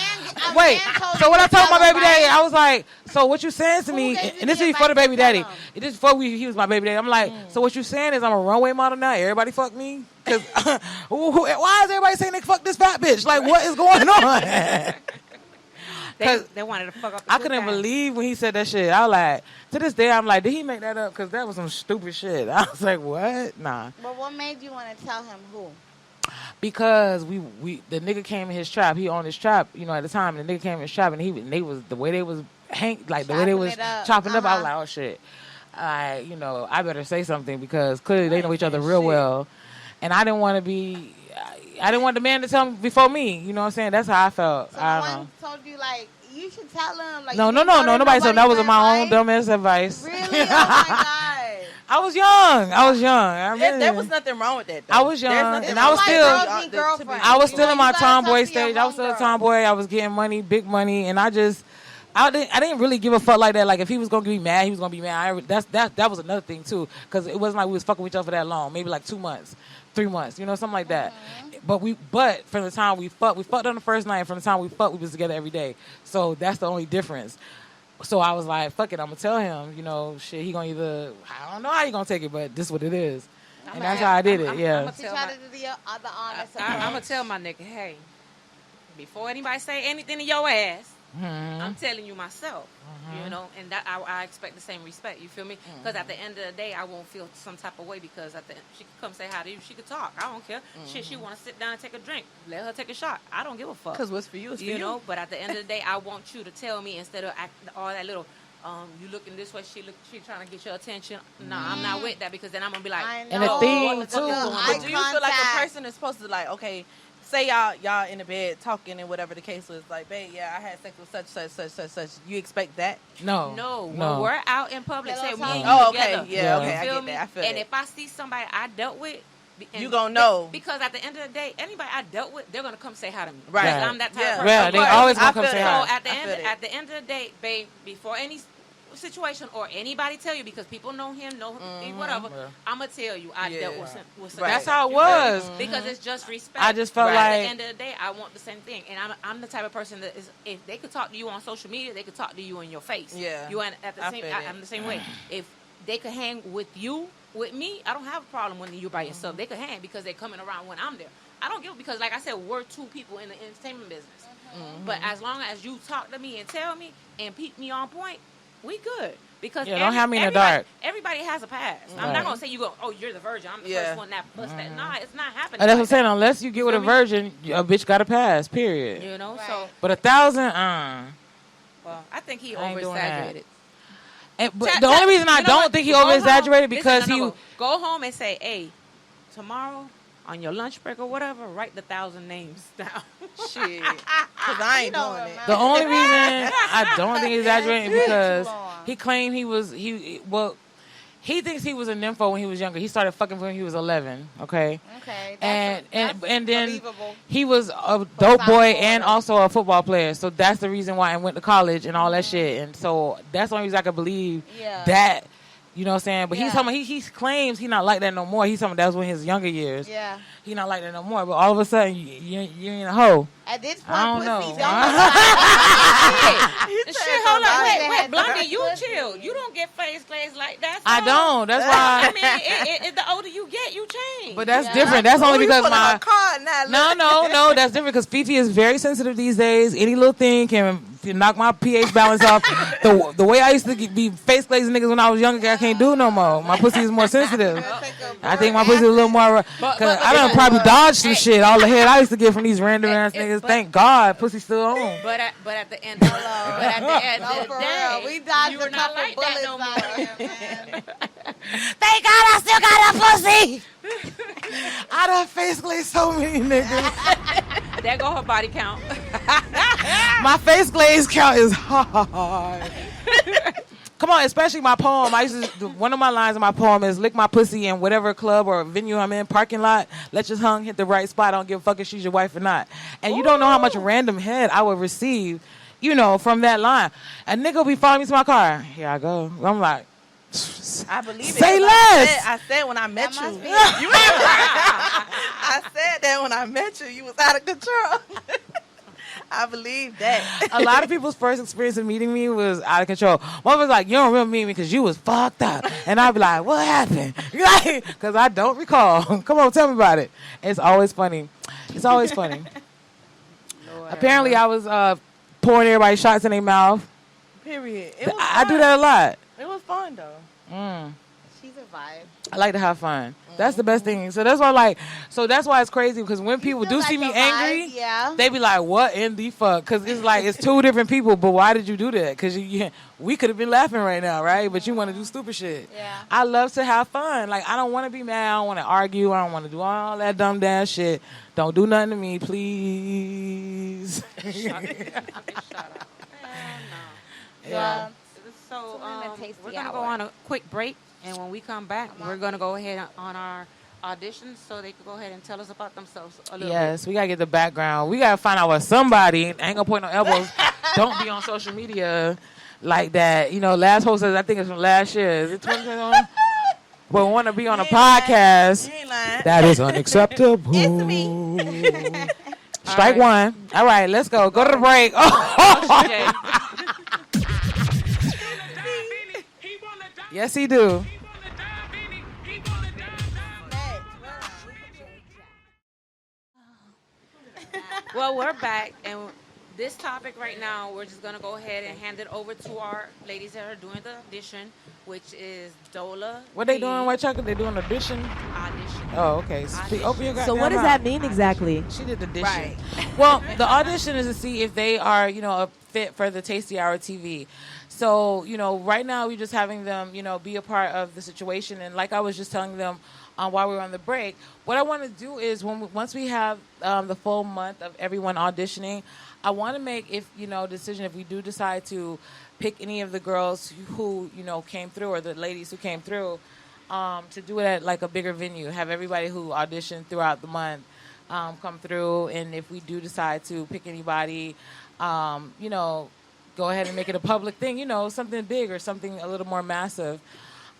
wait. So when I told my baby daddy, I was like, so what you saying to me? And this is before the baby daddy. This is before he was my baby daddy. I'm like, so what you saying is I'm a runway model now? Everybody fuck me? Because why is everybody saying they fuck this fat bitch? Like, what is going on? They wanted to fuck up. I couldn't believe when he said that shit. I was like, to this day, I'm like, did he make that up? Because that was some stupid shit. I was like, what? Nah. But what made you want to tell him who? Because the nigga came in his trap. He owned his trap, at the time. And the nigga came in his trap, and they was the way they was the way they was chopping up. I was like, oh shit. I better say something because clearly they know each other real well. And I didn't want the man to tell me before me. You know what I'm saying? That's how I felt. So I no don't one told you, like, you should tell him. Like, no. Nobody told me. That was my own dumbass advice. Really? Oh, my God. I was young. There was nothing wrong with that, though. I was young, and I was still in my tomboy stage. I was still a tomboy. I was getting money, big money, and I didn't really give a fuck like that. Like if he was gonna be mad, he was gonna be mad. That was another thing too, because it wasn't like we was fucking with each other for that long. Maybe like 2 months, 3 months, something like that. But from the time we fucked on the first night. From the time we fucked, we was together every day. So that's the only difference. So I was like, fuck it, I'm gonna tell him. Shit, he gonna I don't know how he gonna take it, but this is what it is, and that's how I did it. Yeah. I'm gonna tell my nigga, hey, before anybody say anything to your ass. I'm telling you myself, and that I expect the same respect. You feel me? Because at the end of the day, I won't feel some type of way because she could come say hi to you. She could talk. I don't care. Shit, she want to sit down and take a drink. Let her take a shot. I don't give a fuck. Because what's for you is for you. But at the end of the day, I want you to tell me instead of all that little. You looking this way? She trying to get your attention. Nah, I'm not with that because then I'm gonna be like. And the thing too. But do you feel like a person is supposed to like okay? Say y'all in the bed talking and whatever the case was, like, babe, yeah, I had sex with such. You expect that? No. When we're out in public, say we ain't together. Okay, yeah, okay, I feel get me? that. I feel and that. if I see somebody I dealt with, you gonna know because at the end of the day, anybody I dealt with, they're gonna come say hi to me. Right. Because I'm that type of person. Yeah, they always gonna come say hi. So at the end of the day, babe, before any situation or anybody tell you, because people know him, whatever, I'm going to tell you I dealt with some. Right. That's how it was. Because it's just respect. I just felt like... At the end of the day, I want the same thing. And I'm the type of person that is, if they could talk to you on social media, they could talk to you in your face. Yeah. I'm the same way. If they could hang with you, with me, I don't have a problem when you're by yourself. They could hang because they're coming around when I'm there. I don't give, because like I said, we're two people in the entertainment business. But as long as you talk to me and tell me and keep me on point, we good. Because don't have me in the dark. Everybody has a past. I'm not gonna say you're the virgin. I'm the first one that bust that. Nah, it's not happening. And that's what I'm saying. Unless you get with a virgin, a bitch got a pass. Period. You know. So, but 1,000, well, I think he over exaggerated. But the only reason I don't think he over exaggerated because he go home and say, hey, tomorrow on your lunch break or whatever, write the 1,000 names down. Shit, because I ain't doing it. The only reason I don't think he's exaggerating because he claimed he thinks he was a nympho when he was younger. He started fucking when he was 11. Okay. That's and then believable. He was a dope boy and also a football player. So that's the reason why I went to college and all that shit. And so that's the only reason I could believe that. You know what I'm saying? But he's talking. He claims he's not like that no more. He's talking that was in his younger years. Yeah. He not like that no more. But all of a sudden, you ain't a hoe. At this point, I don't know. Shit, hold on. Wait, Blondie, you chill. You don't get face glaze like that. So I don't. That's why. I mean, the older you get, you change. But that's different. That's only because my no. That's different because Fifi is very sensitive these days. Any little thing can knock my pH balance off. The way I used to be face glazing niggas when I was younger, I can't do no more. My pussy is more sensitive. I think my pussy is a little more. Cause I done probably dodged some shit. All the head I used to get from these random ass niggas. Thank God, pussy still on. But at the end of the day, we dodged a not couple like bullets that no more. out here, man. Thank God I still got a pussy. I done face glazed so many niggas. There go her body count. My face glaze count is hard. Come on, especially my poem. One of my lines in my poem is lick my pussy in whatever club or venue I'm in, parking lot. Let your tongue hit the right spot. I don't give a fuck if she's your wife or not. And you don't know how much random head I would receive, from that line. A nigga will be following me to my car. Here I go. I'm like, I believe it. Say less. I said when I met you. I said that when I met you, you was out of control. I believe that. A lot of people's first experience of meeting me was out of control. One was like, you don't remember meeting me because you was fucked up. And I'd be like, what happened? Because I don't recall. Come on, tell me about it. It's always funny. It's always funny. Apparently, I was pouring everybody shots in their mouth. Period. I do that a lot. It was fun, though. She's a vibe. I like to have fun. That's the best thing. So that's why that's why it's crazy because when people do see me angry, they be like, what in the fuck? Because it's like, it's two different people, but why did you do that? Because we could have been laughing right now, right? But you want to do stupid shit. Yeah. I love to have fun. Like, I don't want to be mad. I don't want to argue. I don't want to do all that dumb damn shit. Don't do nothing to me, please. Shut up. Yeah. So we're going to go on a quick break. And when we come back, we're going to go ahead on our auditions so they can go ahead and tell us about themselves a little bit. Yes, we got to get the background. We got to find out what somebody, I ain't going to point no elbows, don't be on social media like that. Last post says, I think it's from last year. Is it 2021? But want to be on a podcast. You ain't lying. That is unacceptable. It's me. Strike one. All right, let's go. Go to the break. Yes, he do. Well, we're back, and this topic right now, we're just going to go ahead and hand it over to our ladies that are doing the audition, which is Dolla. What they doing, White Chocolate? They doing audition? Audition. Oh, okay. Open your So what does that mean exactly? She did the audition. Right. Well, the audition is to see if they are, a fit for the Tasty Hour TV. So, right now we're just having them, be a part of the situation. And like I was just telling them while we were on the break, what I want to do is once we have the full month of everyone auditioning, I want to make decision if we do decide to pick any of the girls who, came through or the ladies who came through to do it at like a bigger venue, have everybody who auditioned throughout the month come through. And if we do decide to pick anybody, go ahead and make it a public thing, something big or something a little more massive.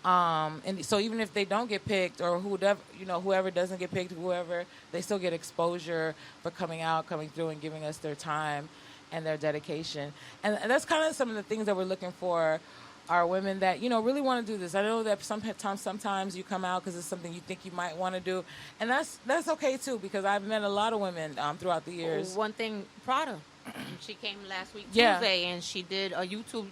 And so even if they don't get picked or whoever doesn't get picked, they still get exposure for coming out, coming through and giving us their time and their dedication. And that's kind of some of the things that we're looking for are women that, really want to do this. I know that sometimes you come out because it's something you think you might want to do. And that's okay too, because I've met a lot of women throughout the years. One thing, Prada. She came last week Tuesday, and she did a YouTube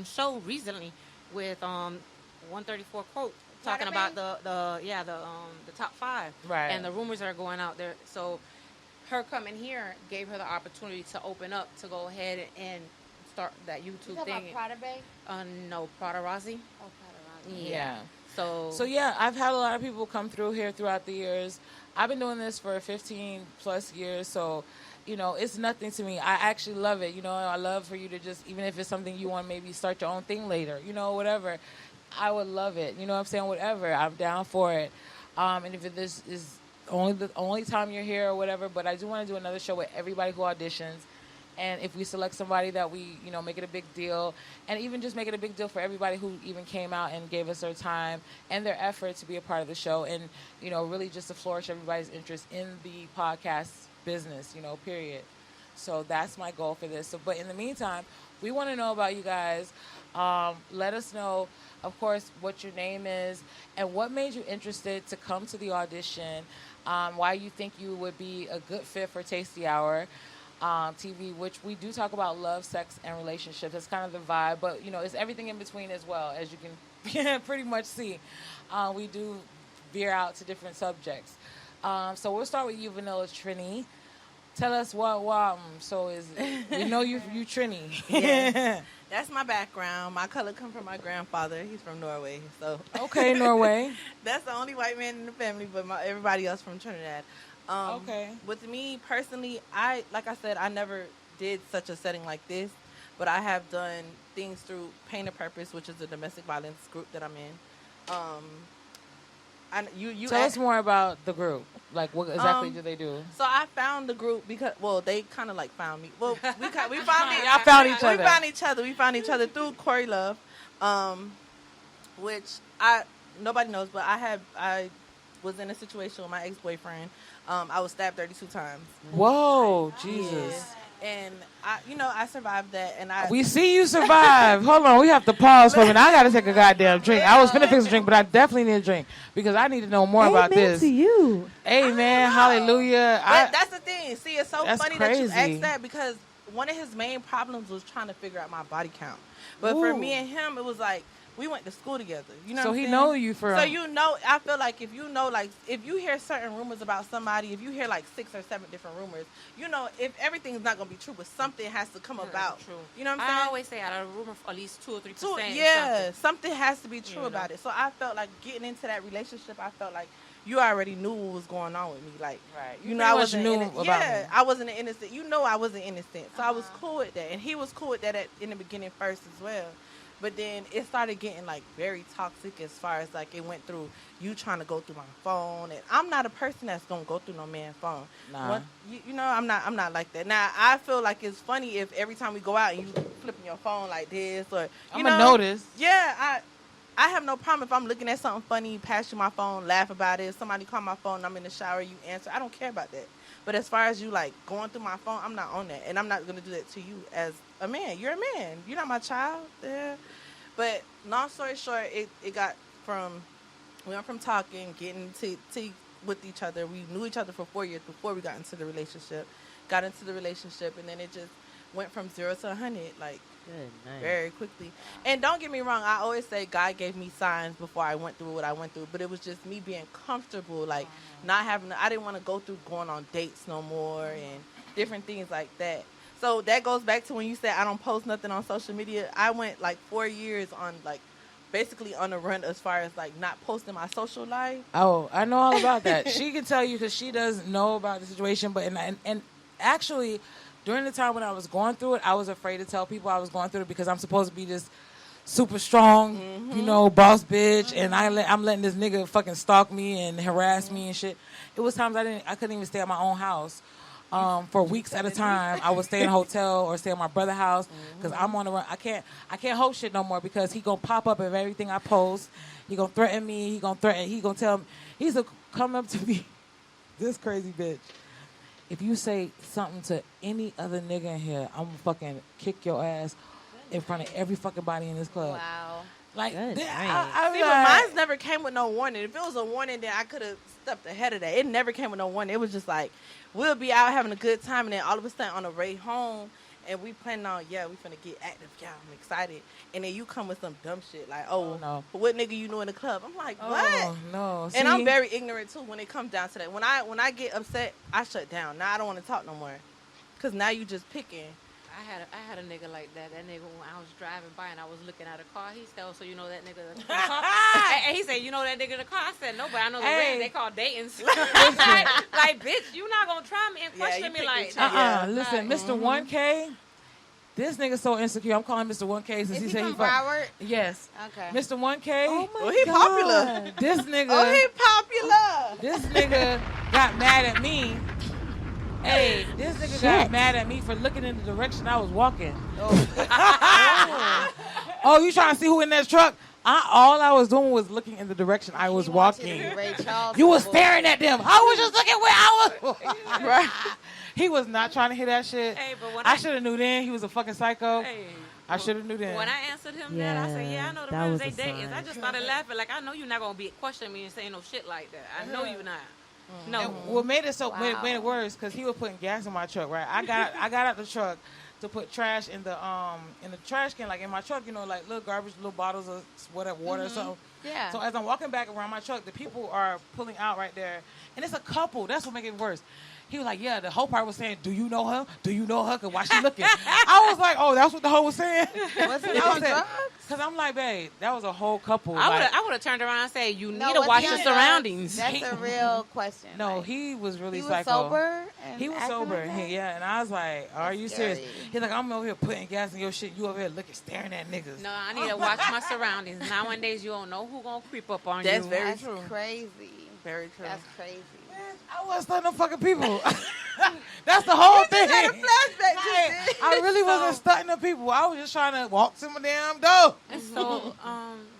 show recently with 134 quote talking about the top 5, right? And the rumors that are going out there. So her coming here gave her the opportunity to open up to go ahead and start that YouTube thing. Prada Bay? No, Prada Rossi. Oh, Prada Rossi. Yeah. So yeah, I've had a lot of people come through here throughout the years. I've been doing this for 15 plus years, so it's nothing to me. I actually love it. I love for you to just, even if it's something you want to maybe start your own thing later, whatever. I would love it. You know what I'm saying? Whatever. I'm down for it. And if this is the only time you're here or whatever, but I do want to do another show with everybody who auditions. And if we select somebody that we, make it a big deal, and even just make it a big deal for everybody who even came out and gave us their time and their effort to be a part of the show, and, really just to flourish everybody's interest in the podcast business, period. So that's my goal for this. So, but in the meantime, we want to know about you guys. Let us know, of course, what your name is and what made you interested to come to the audition, why you think you would be a good fit for Tasty Hour TV, which we do talk about love, sex, and relationships. That's kind of the vibe, but, it's everything in between as well, as you can pretty much see. We do veer out to different subjects. So we'll start with you, Vanilla Trini. Tell us what so is it? We know you Trini. Yeah. That's my background. My color come from my grandfather. He's from Norway. So okay, Norway. That's the only white man in the family, but everybody else from Trinidad. Okay. With me personally, like I said, I never did such a setting like this, but I have done things through Pain of Purpose, which is a domestic violence group that I'm in. Tell us more about the group. Like, what exactly do they do? So I found the group because, they kind of like found me. Well, we found Y'all found each other. We found each other through Corey Love, which nobody knows, but I was in a situation with my ex-boyfriend. I was stabbed 32 times. Whoa, Jesus. Yeah. And I survived that, and we see you survive. Hold on, we have to pause for a minute. I gotta take a goddamn drink. I was finna fix a drink, but I definitely need a drink because I need to know more about this. Amen to you. Amen. Hallelujah. But that's the thing. See, it's so funny crazy that you asked that because one of his main problems was trying to figure out my body count. But for me and him, it was like we went to school together. You know. So what he I'm know saying? you for. So I feel like if you hear certain rumors about somebody, if you hear like 6 or 7 different rumors, if everything's not gonna be true, but something has to come about. True. You know what I'm saying? I always say out of a rumor, at least 2 or 3%. Yeah, something has to be true about it. So I felt like getting into that relationship, I felt like you already knew what was going on with me. Like, right. I wasn't innocent. Yeah, I wasn't innocent. I wasn't innocent. So I was cool with that. And he was cool with that in the beginning first as well. But then it started getting like very toxic as far as like it went through you trying to go through my phone, and I'm not a person that's gonna go through no man's phone. Nah. I'm not like that. Now I feel like it's funny if every time we go out and you flipping your phone like this, or I'm gonna notice. Yeah, I have no problem if I'm looking at something funny, you pass you my phone, laugh about it. If somebody call my phone, I'm in the shower, you answer. I don't care about that. But as far as you like going through my phone, I'm not on that, and I'm not gonna do that to you as a man. You're a man. You're not my child. Yeah. But long story short, we went from talking, getting to with each other. We knew each other for 4 years before we got into the relationship. And then it just went from 0 to 100 like very quickly. And don't get me wrong, I always say God gave me signs before I went through what I went through, but it was just me being comfortable, like I didn't want to go through going on dates no more and different things like that. So that goes back to when you said I don't post nothing on social media. I went like 4 years on like basically on a run as far as like not posting my social life. Oh, I know all about that. She can tell you because she does know about the situation. But and actually, during the time when I was going through it, I was afraid to tell people I was going through it because I'm supposed to be this super strong, boss bitch, and I'm letting this nigga fucking stalk me and harass me and shit. It was times I couldn't even stay at my own house. For weeks at a time. I would stay in a hotel or stay at my brother's house because I'm on the run. I can't hold shit no more because he gonna pop up of everything I post. He gonna threaten me. He gonna tell me. He's gonna come up to me. This crazy bitch. If you say something to any other nigga in here, I'm gonna fucking kick your ass in front of every fucking body in this club. Wow. Like, Good see, See, but mine never came with no warning. If it was a warning, then I could have stepped ahead of that. It never came with no warning. It was just like, we'll be out having a good time, and then all of a sudden on the way home, and we planning on, we finna get active. Yeah, I'm excited. And then you come with some dumb shit like, no. What nigga you knew in the club? I'm like, what? Oh, no. See? And I'm very ignorant, too, when it comes down to that. When I get upset, I shut down. Now I don't want to talk no more. Because now you just picking. I had a nigga like that. That nigga, when I was driving by and I was looking at a car, he said, so you know that nigga in the car? And he said, you know that nigga in the car? I said, no, but I know the way they call Dayton's. like, bitch, you not going to try me and question me like that. Listen, Mr. 1K, this nigga so insecure. I'm calling Mr. 1K since he said he Broward? Yes. Okay. Mr. 1K. Oh my he God. popular. This nigga. Oh, he popular. This nigga got mad at me. Hey, this nigga got mad at me for looking in the direction I was walking. Oh, you trying to see who in that truck? All I was doing was looking in the direction I was walking. You was staring at them. I was just looking where I was. Right. He was not trying to hear that shit. Hey, but when I should have knew then he was a fucking psycho. Hey, I should have knew then. when I answered him that, I said, I know the that rooms was they a dating. sign. I just started laughing. Like, I know you're not going to be questioning me and saying no shit like that. I know you not. No. And what made it made it worse because he was putting gas in my truck. Right, I got out the truck to put trash in the trash can, like in my truck, like little garbage, little bottles of whatever, water or something. Yeah. So as I'm walking back around my truck, the people are pulling out right there, and it's a couple. That's what makes it worse. He was like, yeah, the whole part was saying, do you know her? Do you know her? Because why she looking? I was like, oh, that's what the hoe was saying? What's it on drugs? Because I'm like, babe, that was a whole couple. I would have turned around and said, you need to watch your surroundings. That's a real question. No, he was really he was psycho. sober? He was sober. And I was like, are you serious? He's like, I'm over here putting gas in your shit. You over here looking, staring at niggas. No, I need to watch my surroundings. Nowadays, you don't know who going to creep up on That's you. very That's true. crazy. Very true. That's crazy. I wasn't stunning no fucking people. That's the whole thing. I really wasn't stunting the people. I was just trying to walk to my damn door. And so,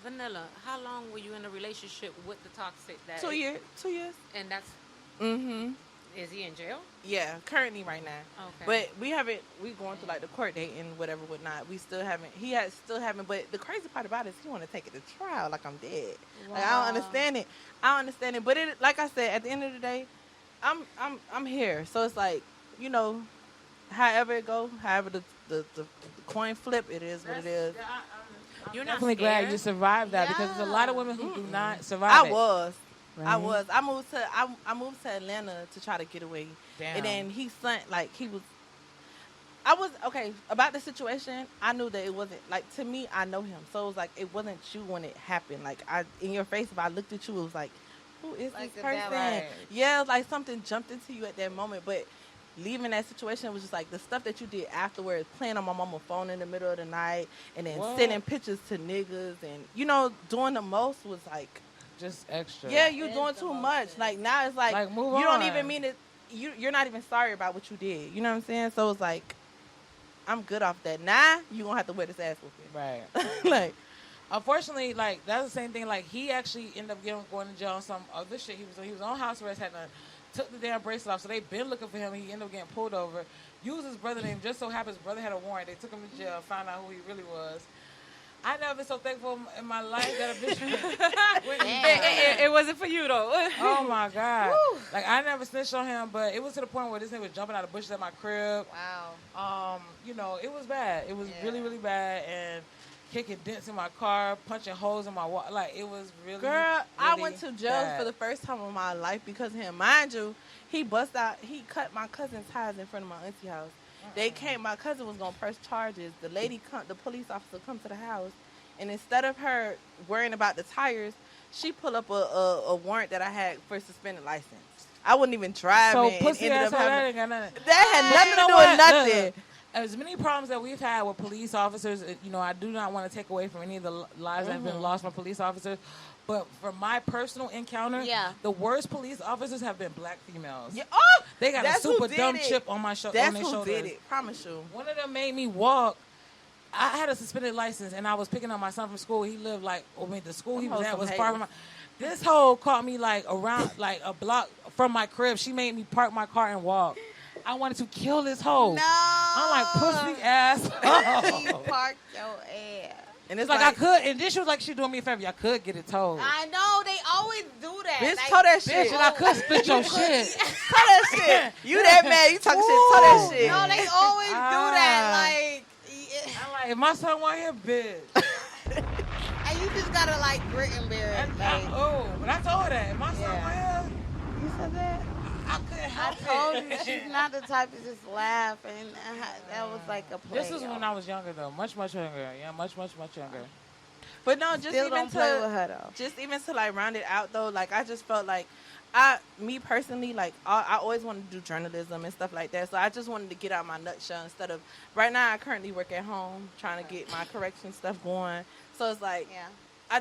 Vanilla, how long were you in a relationship with the toxic? 2 years. 2 years. And that's... Mm-hmm. Is he in jail? Yeah, currently right now. Okay. But we going through like the court date and whatnot. We still haven't, but the crazy part about it is he want to take it to trial like I'm dead. Wow. Like, I don't understand it. But it, like I said, at the end of the day, I'm here. So it's like, however it go, however the coin flip, it is what it is. You're not Definitely scared? glad you survived that because there's a lot of women who do not survive I it. was. Right. I moved to Atlanta to try to get away. Damn. And then he sent I was okay about the situation. I knew that it wasn't like, to me, I know him. So it was like, it wasn't you when it happened. Like, in your face, if I looked at you, it was like, who is Like this the person? devil. Yeah, like something jumped into you at that moment. But leaving that situation was just like the stuff that you did afterwards, playing on my mama's phone in the middle of the night and then sending pictures to niggas and, doing the most was like, just extra. yeah, you doing too much. Like, now it's like move you don't on. even mean it. You're not even sorry about what you did. You know what I'm saying? So it's like, I'm good off that. Now you gonna have to wear this ass whooping. Right. Like, unfortunately, like that's the same thing. Like he actually ended up going to jail on some other shit. He was on house arrest. Took the damn bracelet off. So they been looking for him. He ended up getting pulled over. Used his brother name. Just so happens his brother had a warrant. They took him to jail. Found out who he really was. I never been so thankful in my life that a bitch it wasn't for you though. Oh my God. Like I never snitched on him, but it was to the point where this nigga was jumping out of bushes at my crib. Wow. It was bad. It was really, really bad, and kicking dents in my car, punching holes in my wall. Like it was really girl, really I went to jail bad. for the first time in my life because of him. Mind you, he cut my cousin's tires in front of my auntie house. They came. My cousin was gonna press charges. The police officer come to the house, and instead of her worrying about the tires, she pulled up a warrant that I had for suspended license. I wouldn't even drive. So it pussy and ended asshole, up that having, ain't got nothing. that had nothing to do with nothing. as many problems that we've had with police officers, I do not want to take away from any of the lives that have been lost from police officers. But from my personal encounter, the worst police officers have been black females. Yeah. Oh, they got a super dumb chip on my shoulder. That's who did it. Promise you. One of them made me walk. I had a suspended license, and I was picking up my son from school. He lived the school he was at was far from my. This hoe caught me around a block from my crib. She made me park my car and walk. I wanted to kill this hoe. No. I'm like, pussy ass. You parked your ass. And it's like I could, and then she was like, she doing me a favor. I could get it towed. I know, they always do that. Bitch, tow that shit. Bitch, and I could split your shit. Tow that shit. You that mad, you talking shit, tow that shit. No, they always do that. I'm like, if my son want here, bitch. And you just gotta grit and bear it. But I told her that. If my son want here. You said that? I couldn't help it. I told you, she's not the type to just laugh, and that was like a play. This was when I was younger, though. Much younger. Yeah, much younger. But no, just Still even don't play with her, though. Just even to round it out though, I just felt me personally, I always wanted to do journalism and stuff like that. So I just wanted to get out my nutshell instead of right now. I currently work at home trying to get my correction stuff going. So it's I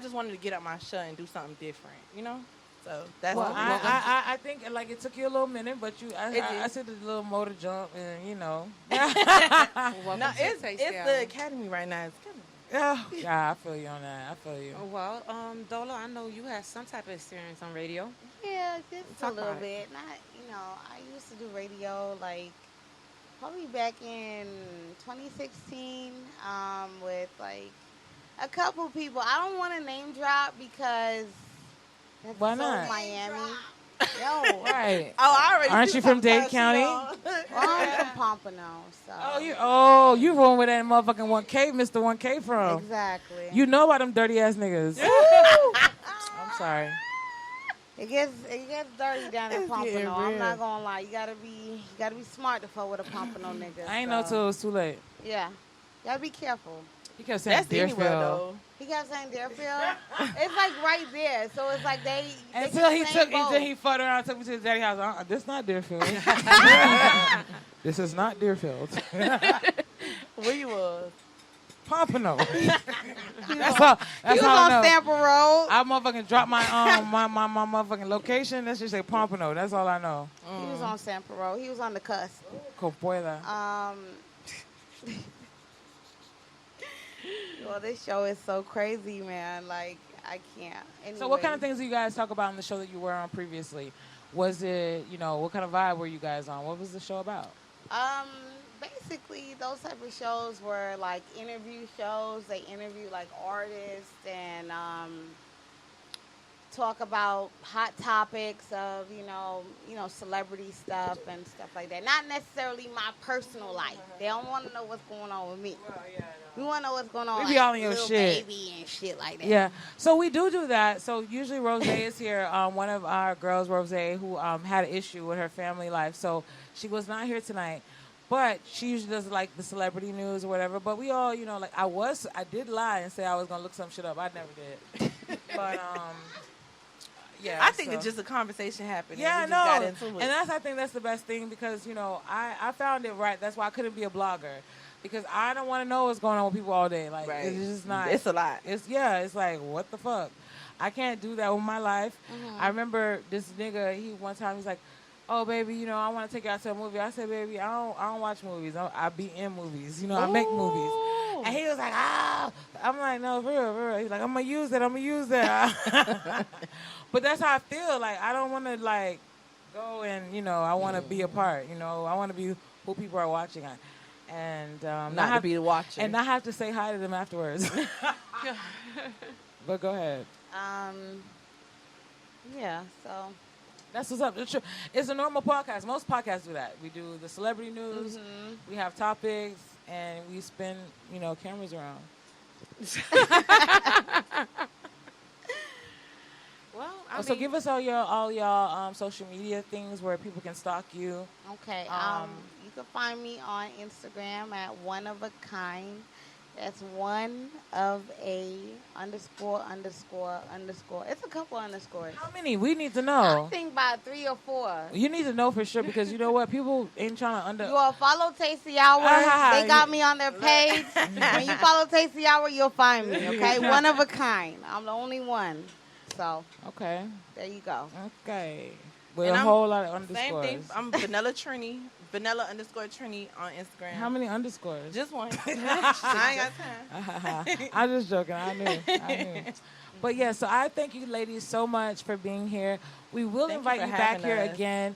just wanted to get out my shell and do something different, So that's well, I think it took you a little minute, but I said a little motor jump, and no, it's the academy right now. It's killing me. Yeah, I feel you on that. I feel you. Well, Dolla, I know you had some type of experience on radio. Yeah, just a little bit. Not, I used to do radio probably back in 2016 with a couple people. I don't want to name drop because that's why not? Miami. Yo, right. I already. Aren't you from Dade County? Well, I'm from Pompano, so. You rolling with that motherfucking 1K, Mr. 1K from. Exactly. You know about them dirty ass niggas. I'm sorry. It gets dirty down in Pompano. I'm not gonna lie. You gotta be smart to fuck with a Pompano nigga. I ain't know till it was too late. Yeah, you gotta be careful. He kept saying Deerfield. He kept saying Deerfield. It's right there, so it's they. Until he fucked around, took me to his daddy's house. This is not Deerfield. This is not Deerfield. Where you was? Pompano. That's he was on Stamper Road. I motherfucking dropped my my motherfucking location. Let's just say Pompano. That's all I know. He was on Stamper Road. He was on the cusp. Copuela. Well, this show is so crazy, man. I can't. Anyway. So what kind of things do you guys talk about on the show that you were on previously? Was it, what kind of vibe were you guys on? What was the show about? Basically, those type of shows were interview shows. They interview artists and talk about hot topics of celebrity stuff and stuff like that. Not necessarily my personal life. They don't want to know what's going on with me. Well, yeah, we want to know what's going on. We be all in your Lil shit, Baby and shit like that. Yeah. So we do that. So usually Rose is here. One of our girls, Rose, who had an issue with her family life. So she was not here tonight. But she usually does the celebrity news or whatever. But we all, I did lie and say I was gonna look some shit up. I never did. But yeah. I think it's just a conversation happened. Yeah, and we just got into it. And I think that's the best thing because I found it right. That's why I couldn't be a blogger because I don't want to know what's going on with people all day. Right. It's just not. It's a lot. It's what the fuck. I can't do that with my life. Mm-hmm. I remember this nigga. One time he's like, oh, baby, I want to take you out to a movie. I said, baby, I don't watch movies. I be in movies. I make movies. And he was like, I'm like, no, for real. He's like, I'm going to use that. But that's how I feel. I don't want to, go and, I want to be a part. I want to be who people are watching. And not to be the watcher. And not have to say hi to them afterwards. But go ahead. Yeah, so... That's what's up. It's a normal podcast. Most podcasts do that. We do the celebrity news. Mm-hmm. We have topics, and we spin, cameras around. Well, so give us all y'all social media things where people can stalk you. Okay. You can find me on Instagram at One of a Kind. That's one of a underscore. It's a couple underscores. How many? We need to know. I think about 3 or 4. You need to know for sure because you know what? People ain't trying to You all follow Tasty Hour. They got me on their page. When you follow Tasty Hour, you'll find me, okay? One of a kind. I'm the only one. So, okay. There you go. Okay. With a whole lot of underscores. Same thing. I'm Vanilla Trini. Vanilla_Trini on Instagram. How many underscores? Just one. I ain't got time. I'm just joking. I knew. But yeah, so I thank you ladies so much for being here. We will invite you back here again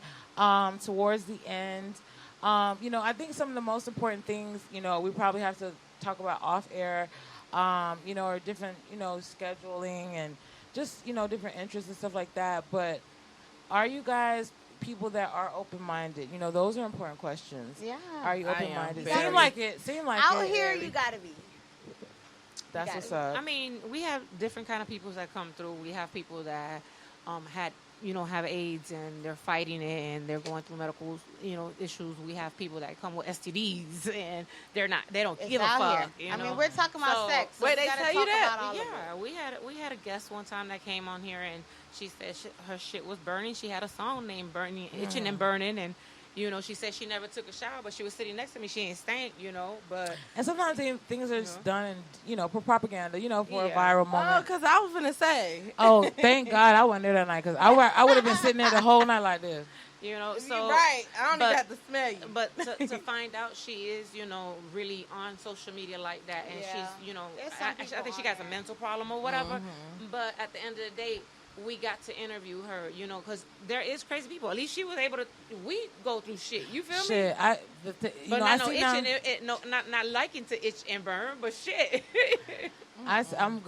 towards the end. I think some of the most important things, we probably have to talk about off air, or different, scheduling and just, different interests and stuff like that. But are you guys people that are open-minded? Those are important questions. Yeah. Are you open-minded? Seem like it. Out here, you gotta be. That's what's up. I mean, we have different kind of people that come through. We have people that have AIDS and they're fighting it and they're going through medical, issues. We have people that come with STDs and they don't give a fuck. I mean, we're talking about sex. So wait, they tell you that? Yeah, we had a guest one time that came on here and she said her shit was burning. She had a song named "Burning," Itching and Burning, and she said she never took a shower, but she was sitting next to me. She ain't stank, but. And sometimes things are just done for propaganda, for a viral moment. Oh, because I was going to say. Oh, thank God I wasn't there that night because I would have been sitting there the whole night like this. So. You're right. I don't even have to smell you. But to find out she is, really on social media like that, and she's, I think she got a mental problem or whatever. Mm-hmm. But at the end of the day, we got to interview her, because there is crazy people. At least she was able to. We go through shit. You feel me? Not liking to itch and burn, but shit. I'm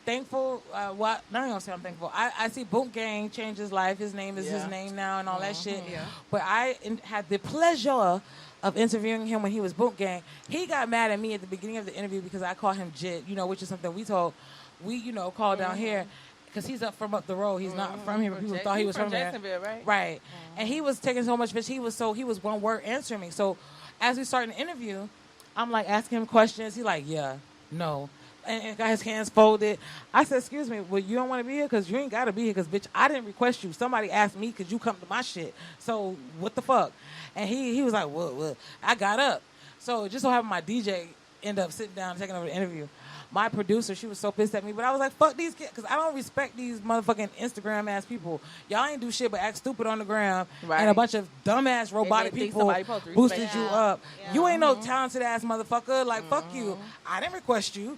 thankful. Not gonna say I'm thankful. I see Boom Gang change his life. His name is his name now and all that shit. Yeah. But I had the pleasure of interviewing him when he was Boom Gang. He got mad at me at the beginning of the interview because I called him Jit, which is something we called down here. Because he's from up the road. He's not from here, but people thought he was from there. Right? Right. And he was taking so much fish. He was one word answering me. So as we started the interview, I'm like asking him questions. He's like, yeah, no. And got his hands folded. I said, excuse me, well, you don't want to be here? Because you ain't got to be here because, bitch, I didn't request you. Somebody asked me because you come to my shit. So what the fuck? And he was like, what? I got up. So just so happened my DJ ended up sitting down and taking over the interview. My producer, she was so pissed at me, but I was like, fuck these kids, because I don't respect these motherfucking Instagram-ass people. Y'all ain't do shit but act stupid on the ground, and a bunch of dumbass robotic people boosted you up. Yeah. You ain't no talented-ass motherfucker. Like, fuck you. I didn't request you.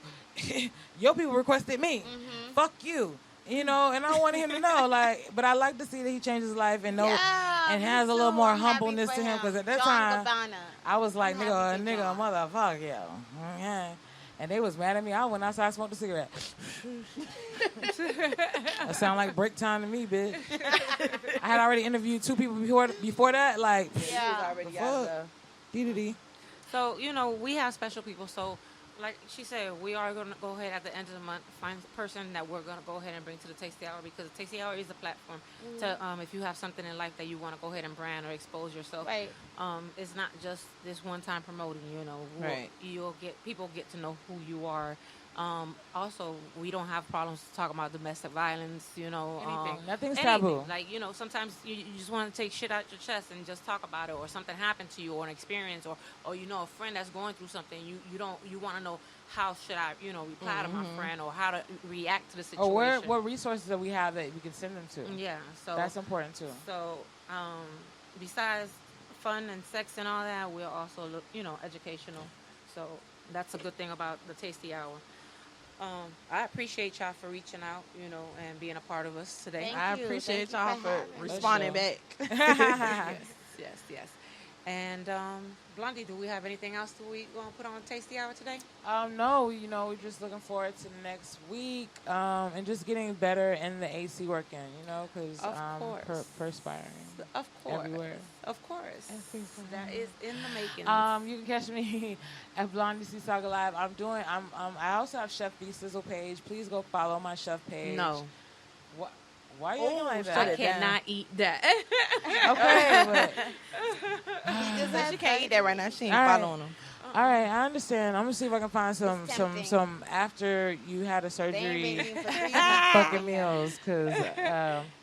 Your people requested me. Fuck you. And I wanted him to know, but I like to see that he changed his life and and has a little more humbleness to him, because at that time, I was like, nigga, motherfucker, yeah. And they was mad at me. I went outside, smoked a cigarette. That sound like break time to me, bitch. I had already interviewed 2 people before that. Like, already got the So, we have special people. So, like she said, we are going to go ahead at the end of the month, find a person that we're going to go ahead and bring to the Tasty Hour, because the Tasty Hour is a platform to, if you have something in life that you want to go ahead and brand or expose yourself. Right. It's not just this one time promoting, Right. People get to know who you are. Also, we don't have problems talking about domestic violence, anything. Nothing's anything. taboo. Like, sometimes you just want to take shit out your chest and just talk about it, or something happened to you, or an experience, or a friend that's going through something. You want to know, how should I, reply to my friend, or how to react to the situation. Or what resources that we have that we can send them to. Yeah, so that's important too. So, besides fun and sex and all that, we're also, educational. So that's a good thing about the Tasty Hour. I appreciate y'all for reaching out, and being a part of us today. I appreciate y'all for responding back. Yes. And Blondie, do we have anything else that we gonna put on Tasty Hour today? No, we're just looking forward to next week, and just getting better in the AC working, because perspiring. Of course. Everywhere. Of course. That is in the making. You can catch me at Blondie C Saga Live. I also have Chef B Sizzle page. Please go follow my chef page. No. What? Why are you doing like that? I cannot eat that. Okay, but she can't eat that right now. She ain't following them. All right, I understand. I'm gonna see if I can find some tempting. after you had a They ain't surgery been eating for 3 fucking months. meals, cause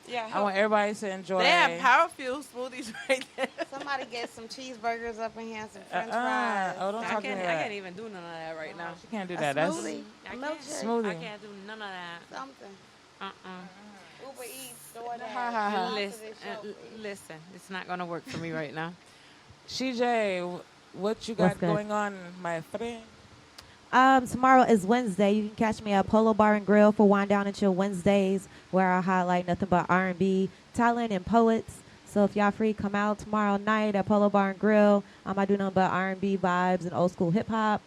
Yeah, I want everybody to enjoy. they have Power Fuel smoothies right there. Somebody get some cheeseburgers up in here, some French fries. Oh, don't talk to me I that. can't even do none of that right now. She can't do A that. That's smoothie, I a can't. milkshake, smoothie. I can't do none of that. something. Uber Eats, DoorDash. Ha, ha, ha. Listen, it's not gonna work for me right now. Shejay, what you got What's good? going on, my friend? Tomorrow is Wednesday. You can catch me at Polo Bar and Grill for Wind Down and Chill Wednesdays, where I highlight nothing but R&B, talent, and poets. So if y'all free, come out tomorrow night at Polo Bar and Grill. I do nothing but R&B vibes and old school hip hop.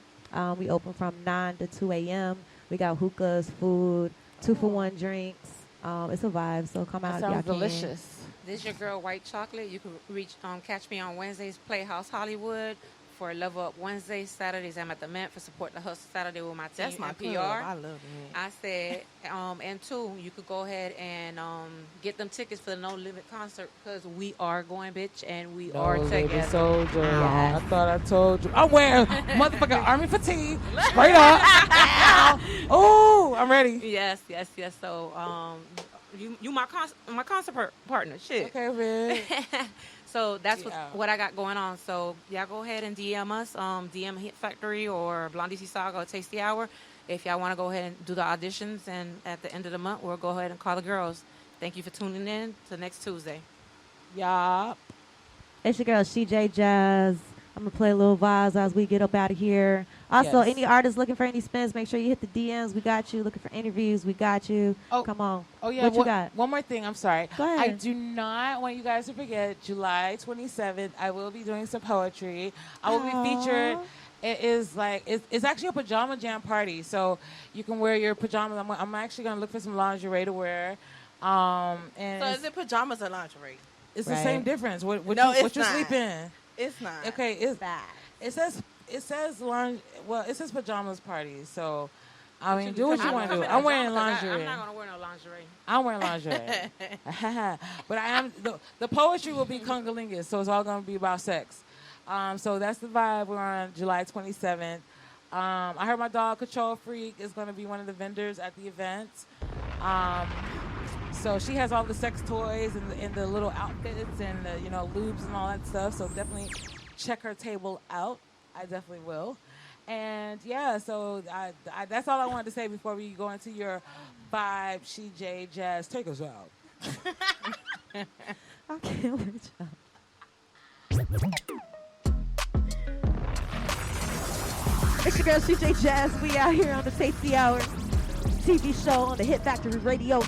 We open from 9 to 2 a.m. We got hookahs, food, 2-for-1 drinks. It's a vibe, so come out. That if y'all sounds can. delicious. This your girl White Chocolate. You can catch me on Wednesdays, Playhouse Hollywood for Level Up Wednesdays. Saturdays I'm at the Mint for Support the Hustle Saturday with my team. That's my and PR. PR. I love it. I said, and two, you could go ahead and get them tickets for the No Limit concert because we are going, bitch, and we are together. Soldier. Yes. I thought I told you. I'm wearing motherfucking army fatigue. Straight up. Oh, I'm ready. Yes. So, you my concert partner. Shit. Okay, man. So that's Yeah. what I got going on. So y'all go ahead and DM us, DM HitFactor or Blondie C Saga or Tasty Hour if y'all want to go ahead and do the auditions. And at the end of the month, we'll go ahead and call the girls. Thank you for tuning in to next Tuesday. Yeah. It's your girl, Shejay Jaz. I'm going to play a little vibes as we get up out of here. Also, Yes. any artists looking for any spins, make sure you hit the DMs. We got you. Looking for interviews, we got you. Oh. Come on. Oh, yeah. What you got? One more thing. I'm sorry. Go ahead. I do not want you guys to forget July 27th. I will be doing some poetry. I will be featured. It is like, it's actually a pajama jam party. So you can wear your pajamas. I'm actually going to look for some lingerie to wear. And So is it pajamas or lingerie? it's Right. the same difference. What No, you it's not. sleep in? It's not. Okay, it says pajamas party. So I mean, do what you want to do. I'm wearing lingerie. I'm not gonna wear no lingerie. I'm wearing lingerie. But I am the poetry will be cunnilingus, so it's all gonna be about sex. So that's the vibe. We're on July 27th. I heard my dog Control Freak is gonna be one of the vendors at the event. So she has all the sex toys and the little outfits and the lubes and all that stuff. So definitely check her table out. I definitely will. And yeah, so I that's all I wanted to say before we go into your vibe. Shejay Jaz, take us out. I can't wait, y'all. It's your girl, Shejay Jaz. We out here on the Tasty Hour TV show on the Hit Factory Radio.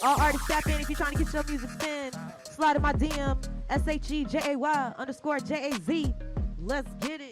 All artists tap in if you're trying to get your music spin. Slide in my DM, SHEJAY_JAZ. Let's get it.